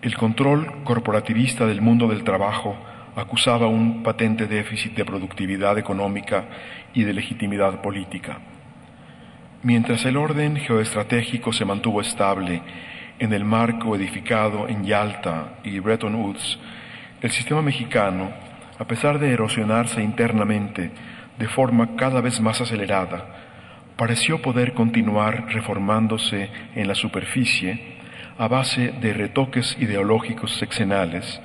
El control corporativista del mundo del trabajo acusaba un patente déficit de productividad económica y de legitimidad política. Mientras el orden geoestratégico se mantuvo estable en el marco edificado en Yalta y Bretton Woods, el sistema mexicano, a pesar de erosionarse internamente de forma cada vez más acelerada, pareció poder continuar reformándose en la superficie a base de retoques ideológicos sexenales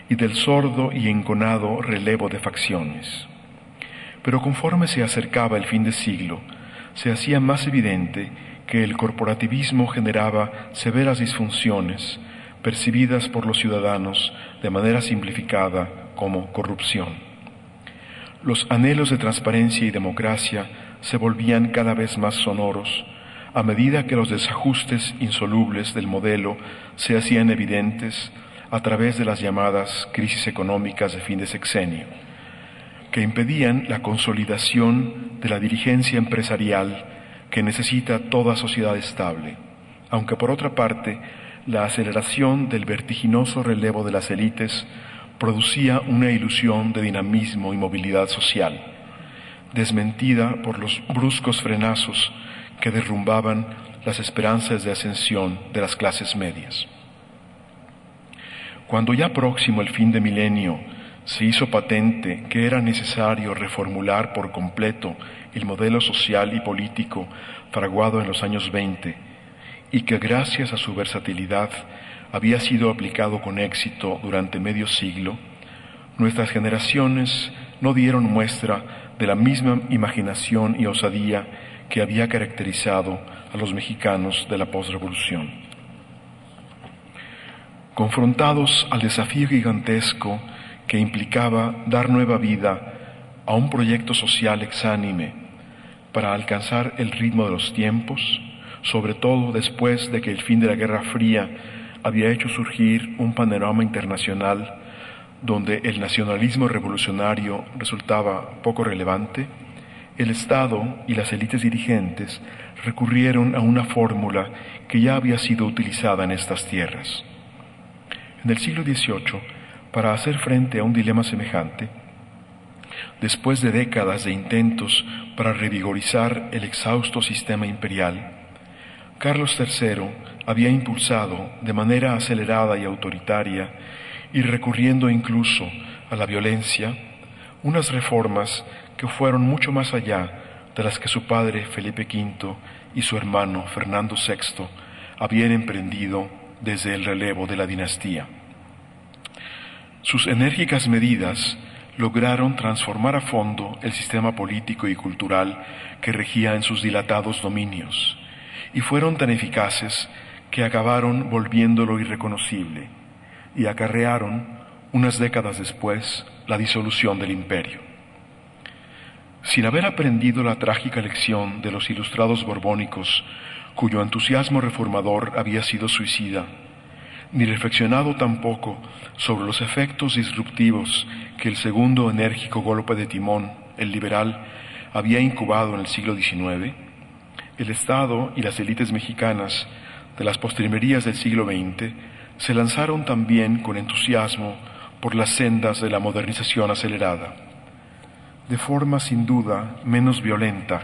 y del sordo y enconado relevo de facciones. Pero conforme se acercaba el fin de siglo, se hacía más evidente que el corporativismo generaba severas disfunciones percibidas por los ciudadanos de manera simplificada como corrupción. Los anhelos de transparencia y democracia se volvían cada vez más sonoros a medida que los desajustes insolubles del modelo se hacían evidentes a través de las llamadas crisis económicas de fin de sexenio, que impedían la consolidación de la dirigencia empresarial que necesita toda sociedad estable, aunque por otra parte la aceleración del vertiginoso relevo de las élites producía una ilusión de dinamismo y movilidad social, desmentida por los bruscos frenazos que derrumbaban las esperanzas de ascensión de las clases medias. Cuando ya próximo el fin de milenio se hizo patente que era necesario reformular por completo el modelo social y político fraguado en los años 20 y que gracias a su versatilidad había sido aplicado con éxito durante medio siglo, nuestras generaciones no dieron muestra de la misma imaginación y osadía que había caracterizado a los mexicanos de la posrevolución. Confrontados al desafío gigantesco que implicaba dar nueva vida a un proyecto social exánime para alcanzar el ritmo de los tiempos, sobre todo después de que el fin de la Guerra Fría había hecho surgir un panorama internacional donde el nacionalismo revolucionario resultaba poco relevante, el Estado y las élites dirigentes recurrieron a una fórmula que ya había sido utilizada en estas tierras. En el siglo XVIII, para hacer frente a un dilema semejante, después de décadas de intentos para revigorizar el exhausto sistema imperial, Carlos III había impulsado de manera acelerada y autoritaria, y recurriendo incluso a la violencia, unas reformas que fueron mucho más allá de las que su padre Felipe V y su hermano Fernando VI habían emprendido desde el relevo de la dinastía. Sus enérgicas medidas lograron transformar a fondo el sistema político y cultural que regía en sus dilatados dominios, y fueron tan eficaces que acabaron volviéndolo irreconocible y acarrearon, unas décadas después, la disolución del imperio. Sin haber aprendido la trágica lección de los ilustrados borbónicos, cuyo entusiasmo reformador había sido suicida, ni reflexionado tampoco sobre los efectos disruptivos que el segundo enérgico golpe de timón, el liberal, había incubado en el siglo XIX, el Estado y las élites mexicanas de las postrimerías del siglo XX se lanzaron también con entusiasmo por las sendas de la modernización acelerada, de forma sin duda menos violenta,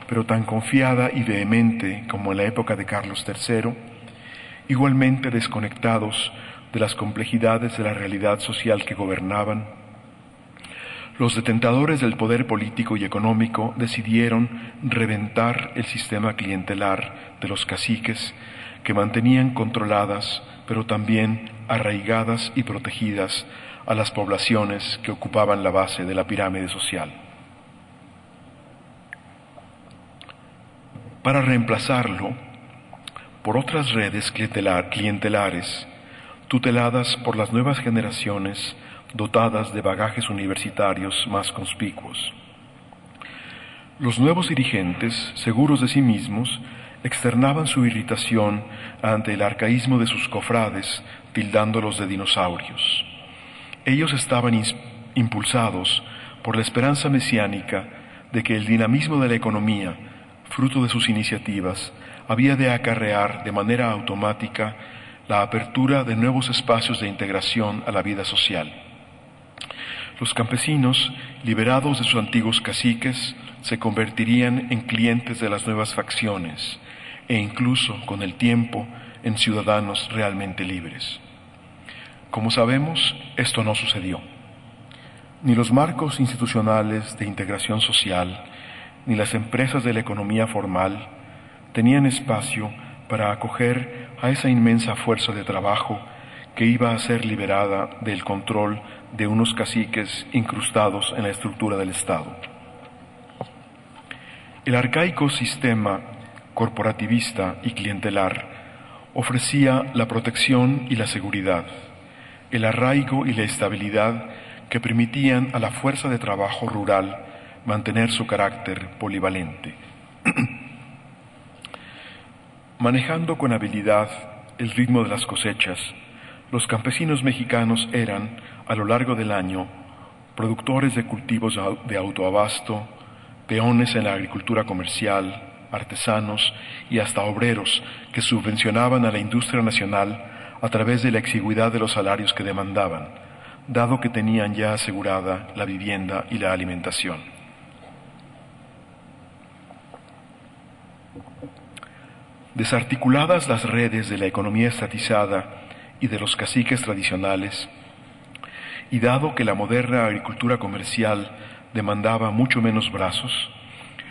pero tan confiada y vehemente como en la época de Carlos III, igualmente desconectados de las complejidades de la realidad social que gobernaban. Los detentadores del poder político y económico decidieron reventar el sistema clientelar de los caciques que mantenían controladas, pero también arraigadas y protegidas a las poblaciones que ocupaban la base de la pirámide social. Para reemplazarlo por otras redes clientelares, tuteladas por las nuevas generaciones dotadas de bagajes universitarios más conspicuos. Los nuevos dirigentes, seguros de sí mismos, externaban su irritación ante el arcaísmo de sus cofrades, tildándolos de dinosaurios. Ellos estaban impulsados por la esperanza mesiánica de que el dinamismo de la economía, fruto de sus iniciativas, había de acarrear de manera automática la apertura de nuevos espacios de integración a la vida social. Los campesinos, liberados de sus antiguos caciques, se convertirían en clientes de las nuevas facciones e incluso, con el tiempo, en ciudadanos realmente libres. Como sabemos, esto no sucedió. Ni los marcos institucionales de integración social, ni las empresas de la economía formal tenían espacio para acoger a esa inmensa fuerza de trabajo que iba a ser liberada del control de unos caciques incrustados en la estructura del Estado. El arcaico sistema corporativista y clientelar ofrecía la protección y la seguridad, el arraigo y la estabilidad que permitían a la fuerza de trabajo rural mantener su carácter polivalente. Manejando con habilidad el ritmo de las cosechas, los campesinos mexicanos eran, a lo largo del año, productores de cultivos de autoabasto, peones en la agricultura comercial, artesanos y hasta obreros que subvencionaban a la industria nacional a través de la exigüidad de los salarios que demandaban, dado que tenían ya asegurada la vivienda y la alimentación. Desarticuladas las redes de la economía estatizada y de los caciques tradicionales, y dado que la moderna agricultura comercial demandaba mucho menos brazos,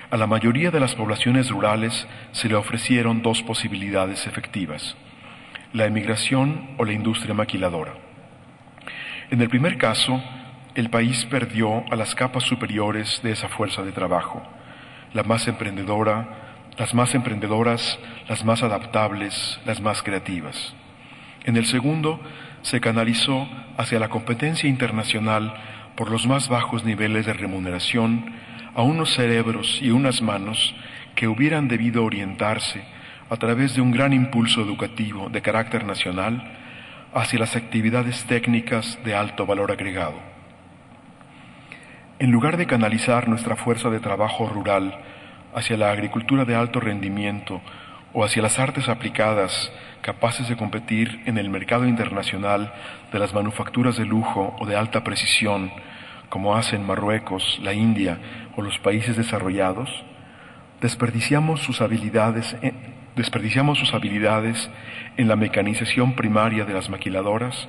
a la mayoría de las poblaciones rurales se le ofrecieron dos posibilidades efectivas: la emigración o la industria maquiladora. En el primer caso, el país perdió a las capas superiores de esa fuerza de trabajo, las más emprendedoras, las más adaptables, las más creativas. En el segundo, se canalizó hacia la competencia internacional por los más bajos niveles de remuneración a unos cerebros y unas manos que hubieran debido orientarse a través de un gran impulso educativo de carácter nacional hacia las actividades técnicas de alto valor agregado. En lugar de canalizar nuestra fuerza de trabajo rural hacia la agricultura de alto rendimiento o hacia las artes aplicadas capaces de competir en el mercado internacional de las manufacturas de lujo o de alta precisión, como hacen Marruecos, la India o los países desarrollados, desperdiciamos sus habilidades en la mecanización primaria de las maquiladoras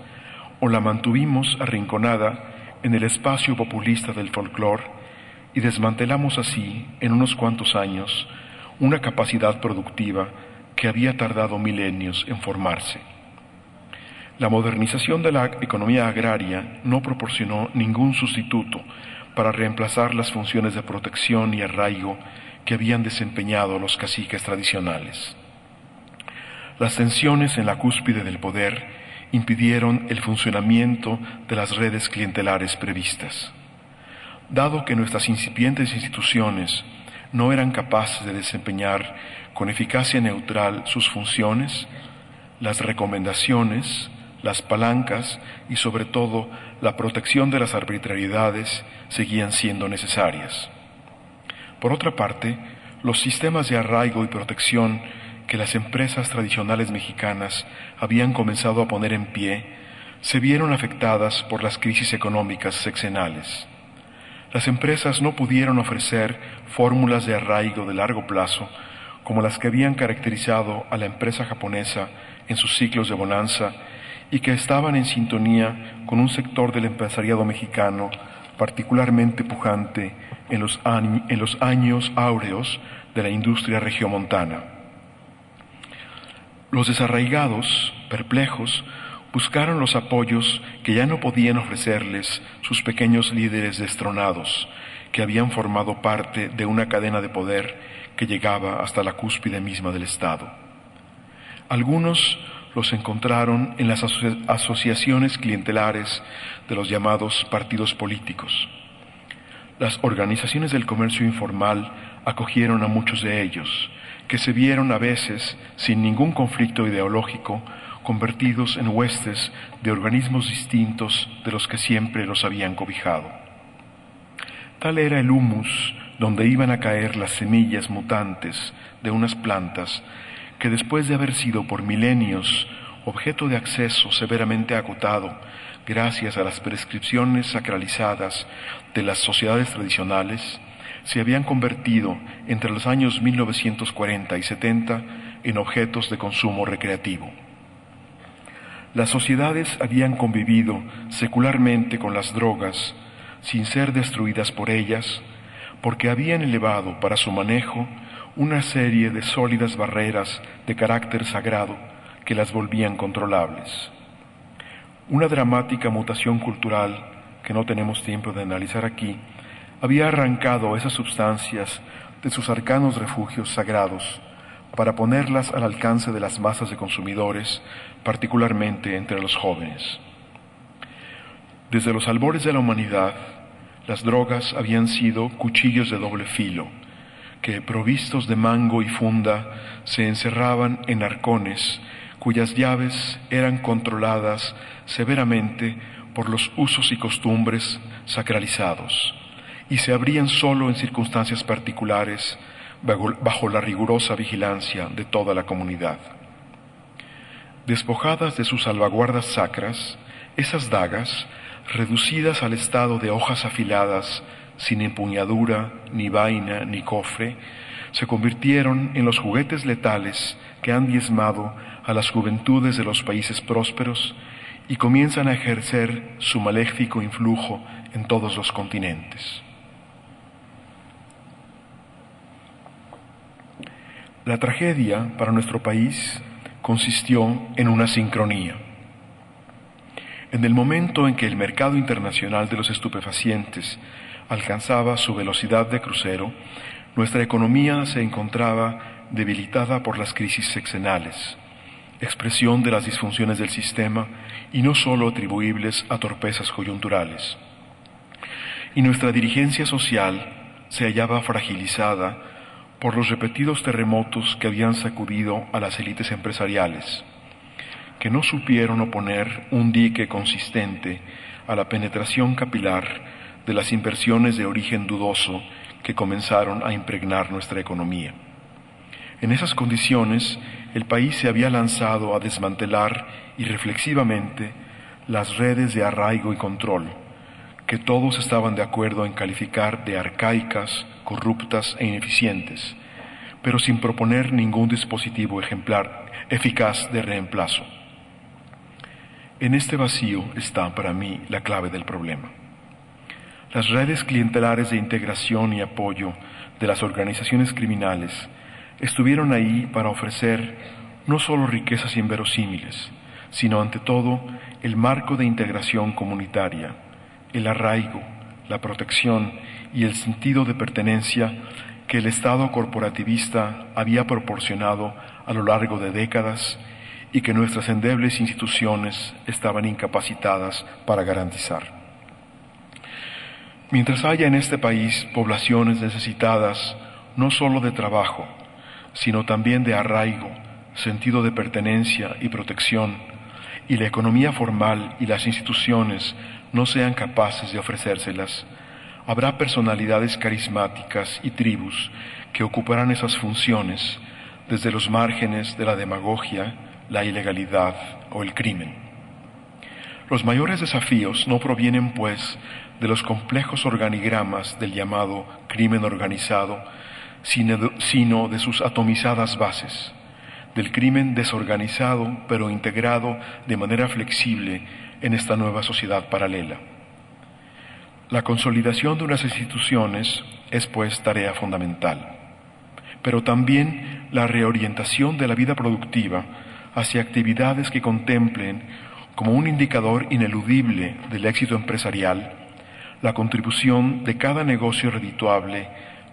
o la mantuvimos arrinconada en el espacio populista del folclore y desmantelamos así, en unos cuantos años, una capacidad productiva que había tardado milenios en formarse. La modernización de la economía agraria no proporcionó ningún sustituto para reemplazar las funciones de protección y arraigo que habían desempeñado los caciques tradicionales. Las tensiones en la cúspide del poder impidieron el funcionamiento de las redes clientelares previstas. Dado que nuestras incipientes instituciones no eran capaces de desempeñar con eficacia neutral sus funciones, las recomendaciones, las palancas y sobre todo la protección de las arbitrariedades seguían siendo necesarias. Por otra parte, los sistemas de arraigo y protección que las empresas tradicionales mexicanas habían comenzado a poner en pie se vieron afectadas por las crisis económicas sexenales. Las empresas no pudieron ofrecer fórmulas de arraigo de largo plazo como las que habían caracterizado a la empresa japonesa en sus ciclos de bonanza y que estaban en sintonía con un sector del empresariado mexicano particularmente pujante en los años áureos de la industria regiomontana. Los desarraigados, perplejos, buscaron los apoyos que ya no podían ofrecerles sus pequeños líderes destronados, que habían formado parte de una cadena de poder que llegaba hasta la cúspide misma del Estado. Algunos los encontraron en las asociaciones clientelares de los llamados partidos políticos. Las organizaciones del comercio informal acogieron a muchos de ellos, que se vieron a veces, sin ningún conflicto ideológico, convertidos en huestes de organismos distintos de los que siempre los habían cobijado. Tal era el humus donde iban a caer las semillas mutantes de unas plantas que después de haber sido por milenios objeto de acceso severamente acotado gracias a las prescripciones sacralizadas de las sociedades tradicionales, se habían convertido entre los años 1940 y 70 en objetos de consumo recreativo. Las sociedades habían convivido secularmente con las drogas sin ser destruidas por ellas, porque habían elevado para su manejo una serie de sólidas barreras de carácter sagrado que las volvían controlables. Una dramática mutación cultural, que no tenemos tiempo de analizar aquí, había arrancado esas sustancias de sus arcanos refugios sagrados para ponerlas al alcance de las masas de consumidores, particularmente entre los jóvenes. Desde los albores de la humanidad, las drogas habían sido cuchillos de doble filo, que, provistos de mango y funda, se encerraban en arcones cuyas llaves eran controladas severamente por los usos y costumbres sacralizados, y se abrían solo en circunstancias particulares bajo la rigurosa vigilancia de toda la comunidad. Despojadas de sus salvaguardas sacras, esas dagas, reducidas al estado de hojas afiladas, sin empuñadura, ni vaina, ni cofre, se convirtieron en los juguetes letales que han diezmado a las juventudes de los países prósperos y comienzan a ejercer su maléfico influjo en todos los continentes. La tragedia para nuestro país consistió en una sincronía. En el momento en que el mercado internacional de los estupefacientes alcanzaba su velocidad de crucero, nuestra economía se encontraba debilitada por las crisis sexenales, expresión de las disfunciones del sistema y no solo atribuibles a torpezas coyunturales. Y nuestra dirigencia social se hallaba fragilizada por los repetidos terremotos que habían sacudido a las élites empresariales, que no supieron oponer un dique consistente a la penetración capilar de las inversiones de origen dudoso que comenzaron a impregnar nuestra economía. En esas condiciones, el país se había lanzado a desmantelar irreflexivamente las redes de arraigo y control, que todos estaban de acuerdo en calificar de arcaicas, corruptas e ineficientes, pero sin proponer ningún dispositivo eficaz de reemplazo. En este vacío está, para mí, la clave del problema. Las redes clientelares de integración y apoyo de las organizaciones criminales estuvieron ahí para ofrecer no solo riquezas inverosímiles, sino ante todo el marco de integración comunitaria, el arraigo, la protección y el sentido de pertenencia que el Estado corporativista había proporcionado a lo largo de décadas y que nuestras endebles instituciones estaban incapacitadas para garantizar. Mientras haya en este país poblaciones necesitadas no solo de trabajo, sino también de arraigo, sentido de pertenencia y protección, y la economía formal y las instituciones no sean capaces de ofrecérselas, habrá personalidades carismáticas y tribus que ocuparán esas funciones desde los márgenes de la demagogia, la ilegalidad o el crimen. Los mayores desafíos no provienen, pues, de los complejos organigramas del llamado crimen organizado, sino de sus atomizadas bases, del crimen desorganizado pero integrado de manera flexible en esta nueva sociedad paralela. La consolidación de unas instituciones es, pues, tarea fundamental, pero también la reorientación de la vida productiva hacia actividades que contemplen como un indicador ineludible del éxito empresarial la contribución de cada negocio redituable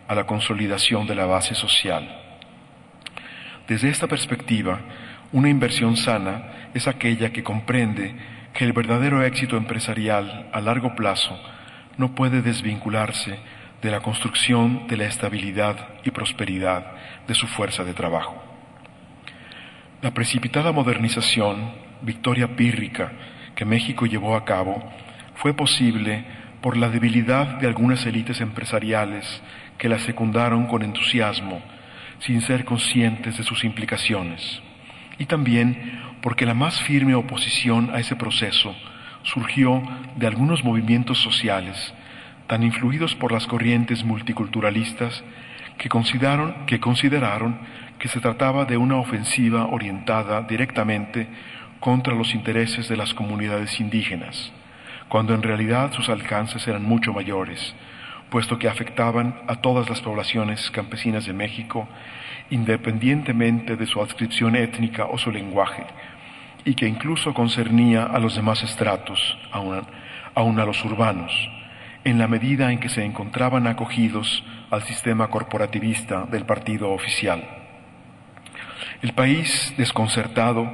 a la consolidación de la base social. Desde esta perspectiva, una inversión sana es aquella que comprende que el verdadero éxito empresarial a largo plazo no puede desvincularse de la construcción de la estabilidad y prosperidad de su fuerza de trabajo. La precipitada modernización, victoria pírrica, que México llevó a cabo, fue posible por la debilidad de algunas élites empresariales que la secundaron con entusiasmo, sin ser conscientes de sus implicaciones, y también porque la más firme oposición a ese proceso surgió de algunos movimientos sociales tan influidos por las corrientes multiculturalistas que consideraron que se trataba de una ofensiva orientada directamente contra los intereses de las comunidades indígenas, cuando en realidad sus alcances eran mucho mayores, puesto que afectaban a todas las poblaciones campesinas de México, independientemente de su adscripción étnica o su lenguaje, y que incluso concernía a los demás estratos, aun a los urbanos, en la medida en que se encontraban acogidos al sistema corporativista del partido oficial. El país, desconcertado,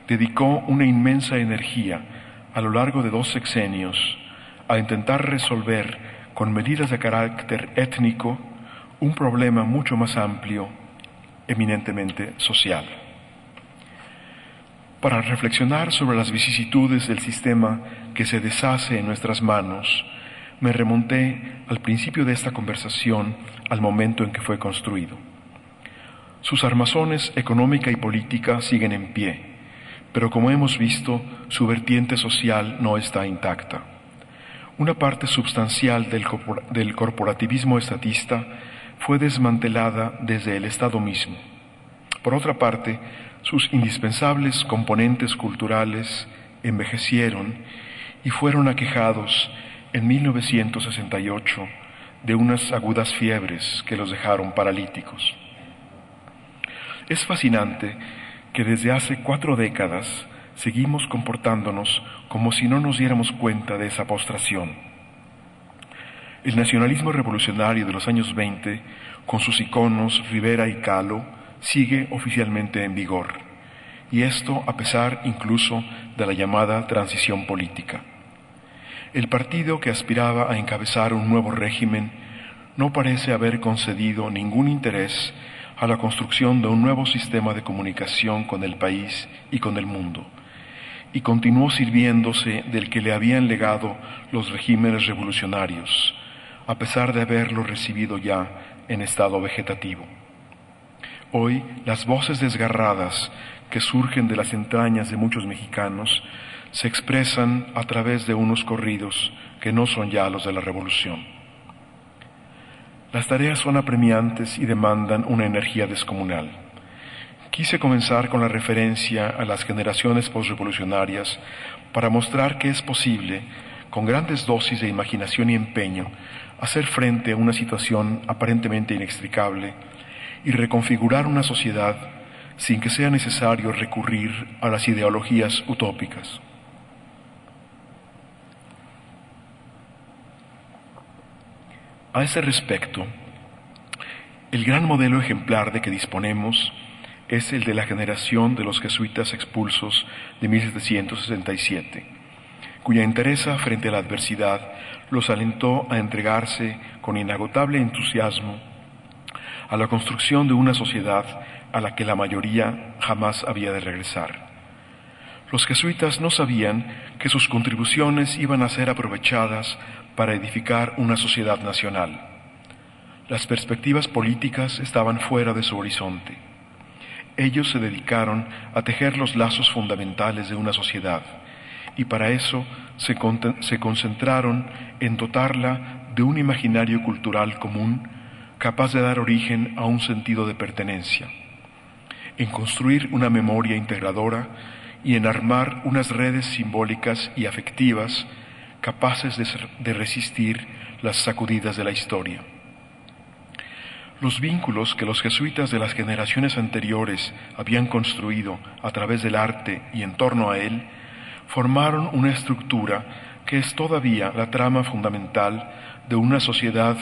dedicó una inmensa energía a lo largo de 2 sexenios a intentar resolver con medidas de carácter étnico un problema mucho más amplio, eminentemente social. Para reflexionar sobre las vicisitudes del sistema que se deshace en nuestras manos, me remonté al principio de esta conversación al momento en que fue construido. Sus armazones económica y política siguen en pie, pero como hemos visto, su vertiente social no está intacta. Una parte substancial del corporativismo estatista fue desmantelada desde el Estado mismo. Por otra parte, sus indispensables componentes culturales envejecieron y fueron aquejados en 1968 de unas agudas fiebres que los dejaron paralíticos. Es fascinante que desde hace 4 décadas seguimos comportándonos como si no nos diéramos cuenta de esa postración. El nacionalismo revolucionario de los años 20, con sus iconos Rivera y Kahlo, sigue oficialmente en vigor, y esto a pesar incluso de la llamada transición política. El partido que aspiraba a encabezar un nuevo régimen no parece haber concedido ningún interés a la construcción de un nuevo sistema de comunicación con el país y con el mundo, y continuó sirviéndose del que le habían legado los regímenes revolucionarios, a pesar de haberlo recibido ya en estado vegetativo. Hoy, las voces desgarradas que surgen de las entrañas de muchos mexicanos se expresan a través de unos corridos que no son ya los de la revolución. Las tareas son apremiantes y demandan una energía descomunal. Quise comenzar con la referencia a las generaciones posrevolucionarias para mostrar que es posible, con grandes dosis de imaginación y empeño, hacer frente a una situación aparentemente inextricable y reconfigurar una sociedad sin que sea necesario recurrir a las ideologías utópicas. A ese respecto, el gran modelo ejemplar de que disponemos es el de la generación de los jesuitas expulsos de 1767, cuya entereza frente a la adversidad los alentó a entregarse con inagotable entusiasmo a la construcción de una sociedad a la que la mayoría jamás había de regresar. Los jesuitas no sabían que sus contribuciones iban a ser aprovechadas para edificar una sociedad nacional. Las perspectivas políticas estaban fuera de su horizonte. Ellos se dedicaron a tejer los lazos fundamentales de una sociedad y para eso se concentraron en dotarla de un imaginario cultural común capaz de dar origen a un sentido de pertenencia, en construir una memoria integradora y en armar unas redes simbólicas y afectivas capaces de resistir las sacudidas de la historia. Los vínculos que los jesuitas de las generaciones anteriores habían construido a través del arte y en torno a él formaron una estructura que es todavía la trama fundamental de una sociedad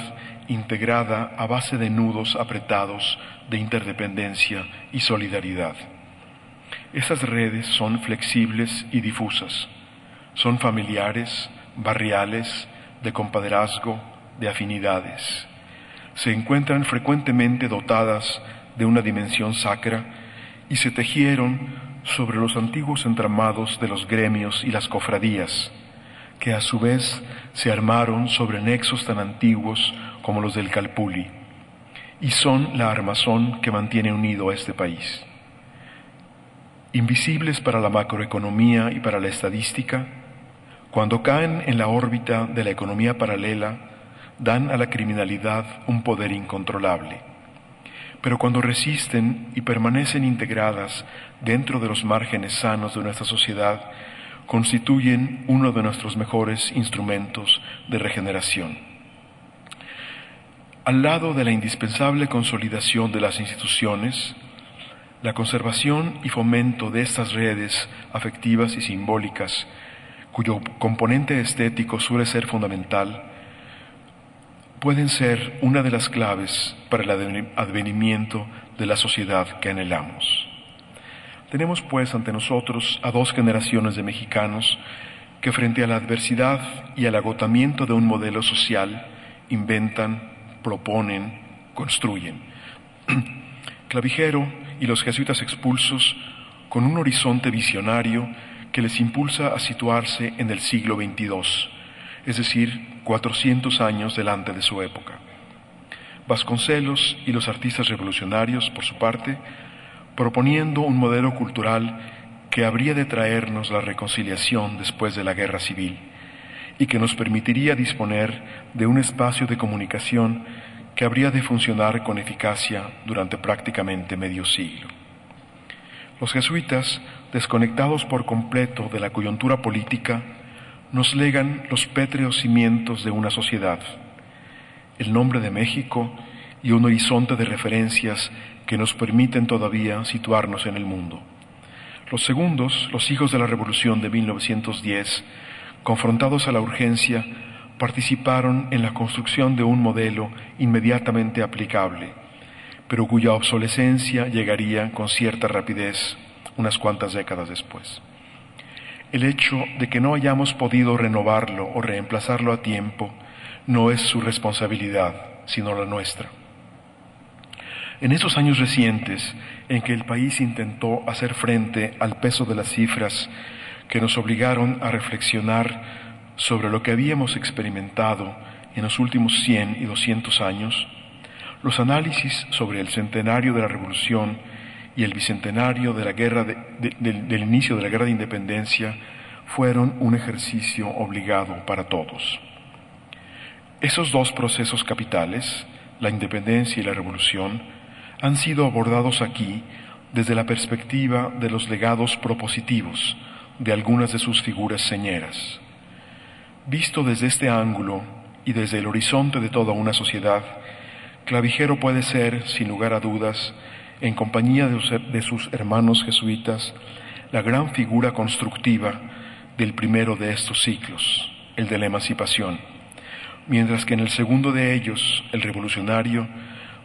integrada a base de nudos apretados de interdependencia y solidaridad. Esas redes son flexibles y difusas, son familiares, barriales, de compadrazgo, de afinidades. Se encuentran frecuentemente dotadas de una dimensión sacra y se tejieron sobre los antiguos entramados de los gremios y las cofradías, que a su vez se armaron sobre nexos tan antiguos como los del Calpulli, y son la armazón que mantiene unido a este país. Invisibles para la macroeconomía y para la estadística, cuando caen en la órbita de la economía paralela, dan a la criminalidad un poder incontrolable. pero cuando resisten y permanecen integradas dentro de los márgenes sanos de nuestra sociedad, constituyen uno de nuestros mejores instrumentos de regeneración. Al lado de la indispensable consolidación de las instituciones, la conservación y fomento de estas redes afectivas y simbólicas, cuyo componente estético suele ser fundamental, pueden ser una de las claves para el advenimiento de la sociedad que anhelamos. Tenemos pues ante nosotros a dos generaciones de mexicanos que frente a la adversidad y al agotamiento de un modelo social inventan, proponen, construyen. Clavijero y los jesuitas expulsos con un horizonte visionario que les impulsa a situarse en el siglo XXII, es decir, 400 años delante de su época. Vasconcelos y los artistas revolucionarios, por su parte, proponiendo un modelo cultural que habría de traernos la reconciliación después de la guerra civil y que nos permitiría disponer de un espacio de comunicación que habría de funcionar con eficacia durante prácticamente medio siglo. Los jesuitas, desconectados por completo de la coyuntura política, nos legan los pétreos cimientos de una sociedad, el nombre de México y un horizonte de referencias que nos permiten todavía situarnos en el mundo. Los segundos, los hijos de la Revolución de 1910, confrontados a la urgencia, participaron en la construcción de un modelo inmediatamente aplicable, pero cuya obsolescencia llegaría con cierta rapidez unas cuantas décadas después. El hecho de que no hayamos podido renovarlo o reemplazarlo a tiempo no es su responsabilidad, sino la nuestra. En estos años recientes, en que el país intentó hacer frente al peso de las cifras que nos obligaron a reflexionar sobre lo que habíamos experimentado en los últimos 100 y 200 años, los análisis sobre el centenario de la Revolución y el bicentenario de la guerra del inicio de la Guerra de Independencia fueron un ejercicio obligado para todos. Esos dos procesos capitales, la independencia y la revolución, han sido abordados aquí desde la perspectiva de los legados propositivos de algunas de sus figuras señeras. Visto desde este ángulo y desde el horizonte de toda una sociedad, Clavijero puede ser, sin lugar a dudas, en compañía de sus hermanos jesuitas, la gran figura constructiva del primero de estos ciclos, el de la emancipación, mientras que en el segundo de ellos, el revolucionario,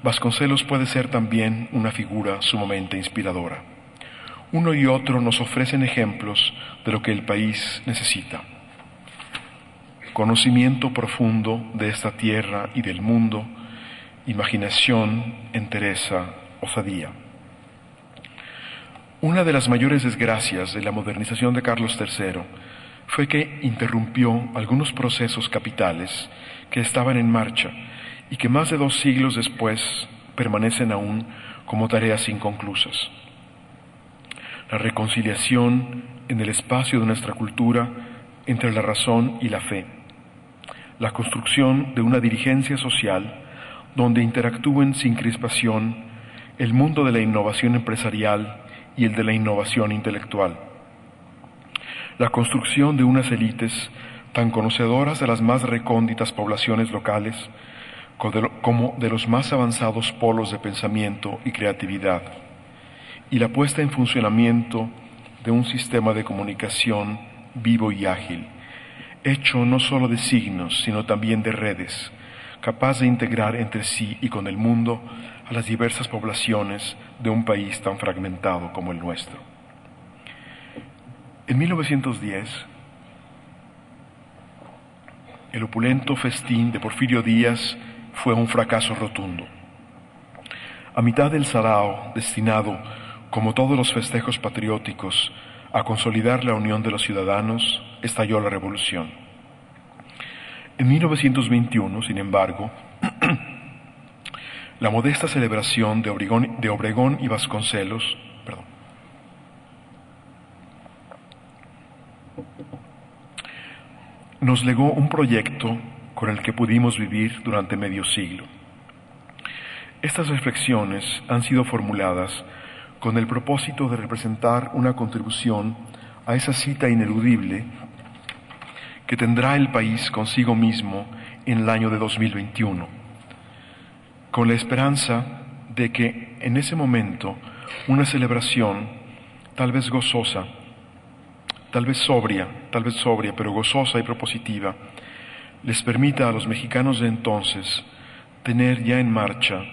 Vasconcelos puede ser también una figura sumamente inspiradora. Uno y otro nos ofrecen ejemplos de lo que el país necesita. Conocimiento profundo de esta tierra y del mundo, imaginación, entereza, osadía. Una de las mayores desgracias de la modernización de Carlos III fue que interrumpió algunos procesos capitales que estaban en marcha y que más de 2 siglos después permanecen aún como tareas inconclusas. La reconciliación en el espacio de nuestra cultura entre la razón y la fe. La construcción de una dirigencia social donde interactúen sin crispación el mundo de la innovación empresarial y el de la innovación intelectual. La construcción de unas élites tan conocedoras de las más recónditas poblaciones locales como de los más avanzados polos de pensamiento y creatividad, y la puesta en funcionamiento de un sistema de comunicación vivo y ágil, hecho no solo de signos, sino también de redes, capaz de integrar entre sí y con el mundo a las diversas poblaciones de un país tan fragmentado como el nuestro. En 1910, el opulento festín de Porfirio Díaz fue un fracaso rotundo. A mitad del sarao, destinado, como todos los festejos patrióticos, a consolidar la unión de los ciudadanos, estalló la revolución. En 1921, sin embargo, la modesta celebración de Obregón y Vasconcelos, nos legó un proyecto con el que pudimos vivir durante medio siglo. Estas reflexiones han sido formuladas con el propósito de representar una contribución a esa cita ineludible que tendrá el país consigo mismo en el año de 2021, con la esperanza de que en ese momento una celebración, tal vez gozosa, tal vez sobria, pero gozosa y propositiva, les permita a los mexicanos de entonces tener ya en marcha,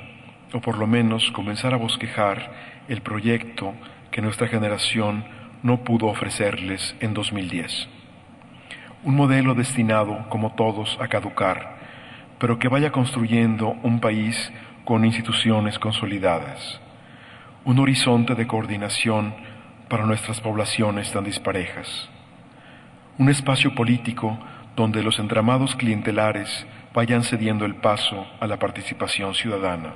o por lo menos comenzar a bosquejar el proyecto que nuestra generación no pudo ofrecerles en 2010. Un modelo destinado, como todos, a caducar, pero que vaya construyendo un país con instituciones consolidadas, un horizonte de coordinación para nuestras poblaciones tan disparejas, un espacio político donde los entramados clientelares vayan cediendo el paso a la participación ciudadana,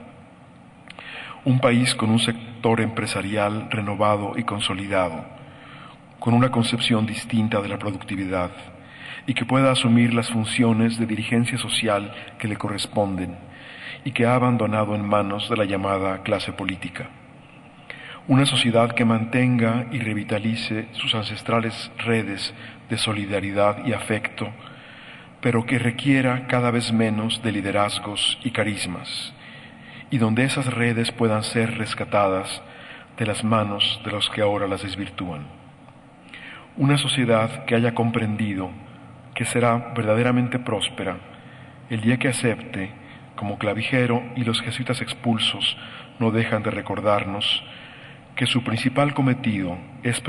un país con un sector empresarial renovado y consolidado, con una concepción distinta de la productividad y que pueda asumir las funciones de dirigencia social que le corresponden y que ha abandonado en manos de la llamada clase política. Una sociedad que mantenga y revitalice sus ancestrales redes de solidaridad y afecto, pero que requiera cada vez menos de liderazgos y carismas, y donde esas redes puedan ser rescatadas de las manos de los que ahora las desvirtúan. Una sociedad que haya comprendido que será verdaderamente próspera el día que acepte, como Clavijero y los jesuitas expulsos no dejan de recordarnos, que su principal cometido es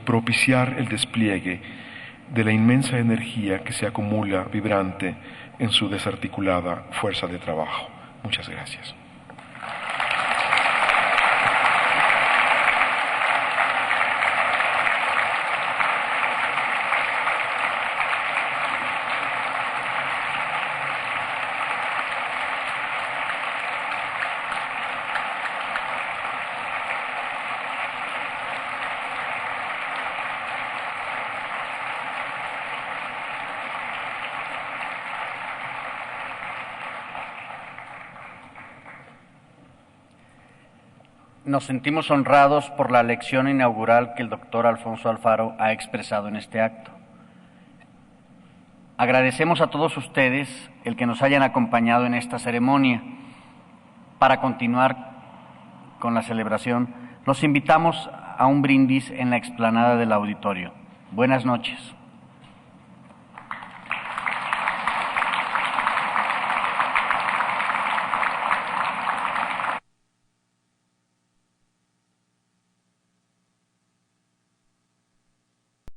propiciar el despliegue de la inmensa energía que se acumula vibrante en su desarticulada fuerza de trabajo. Muchas gracias. Nos sentimos honrados por la lección inaugural que el doctor Alfonso Alfaro ha expresado en este acto. Agradecemos a todos ustedes el que nos hayan acompañado en esta ceremonia. Para continuar con la celebración, los invitamos a un brindis en la explanada del auditorio. Buenas noches.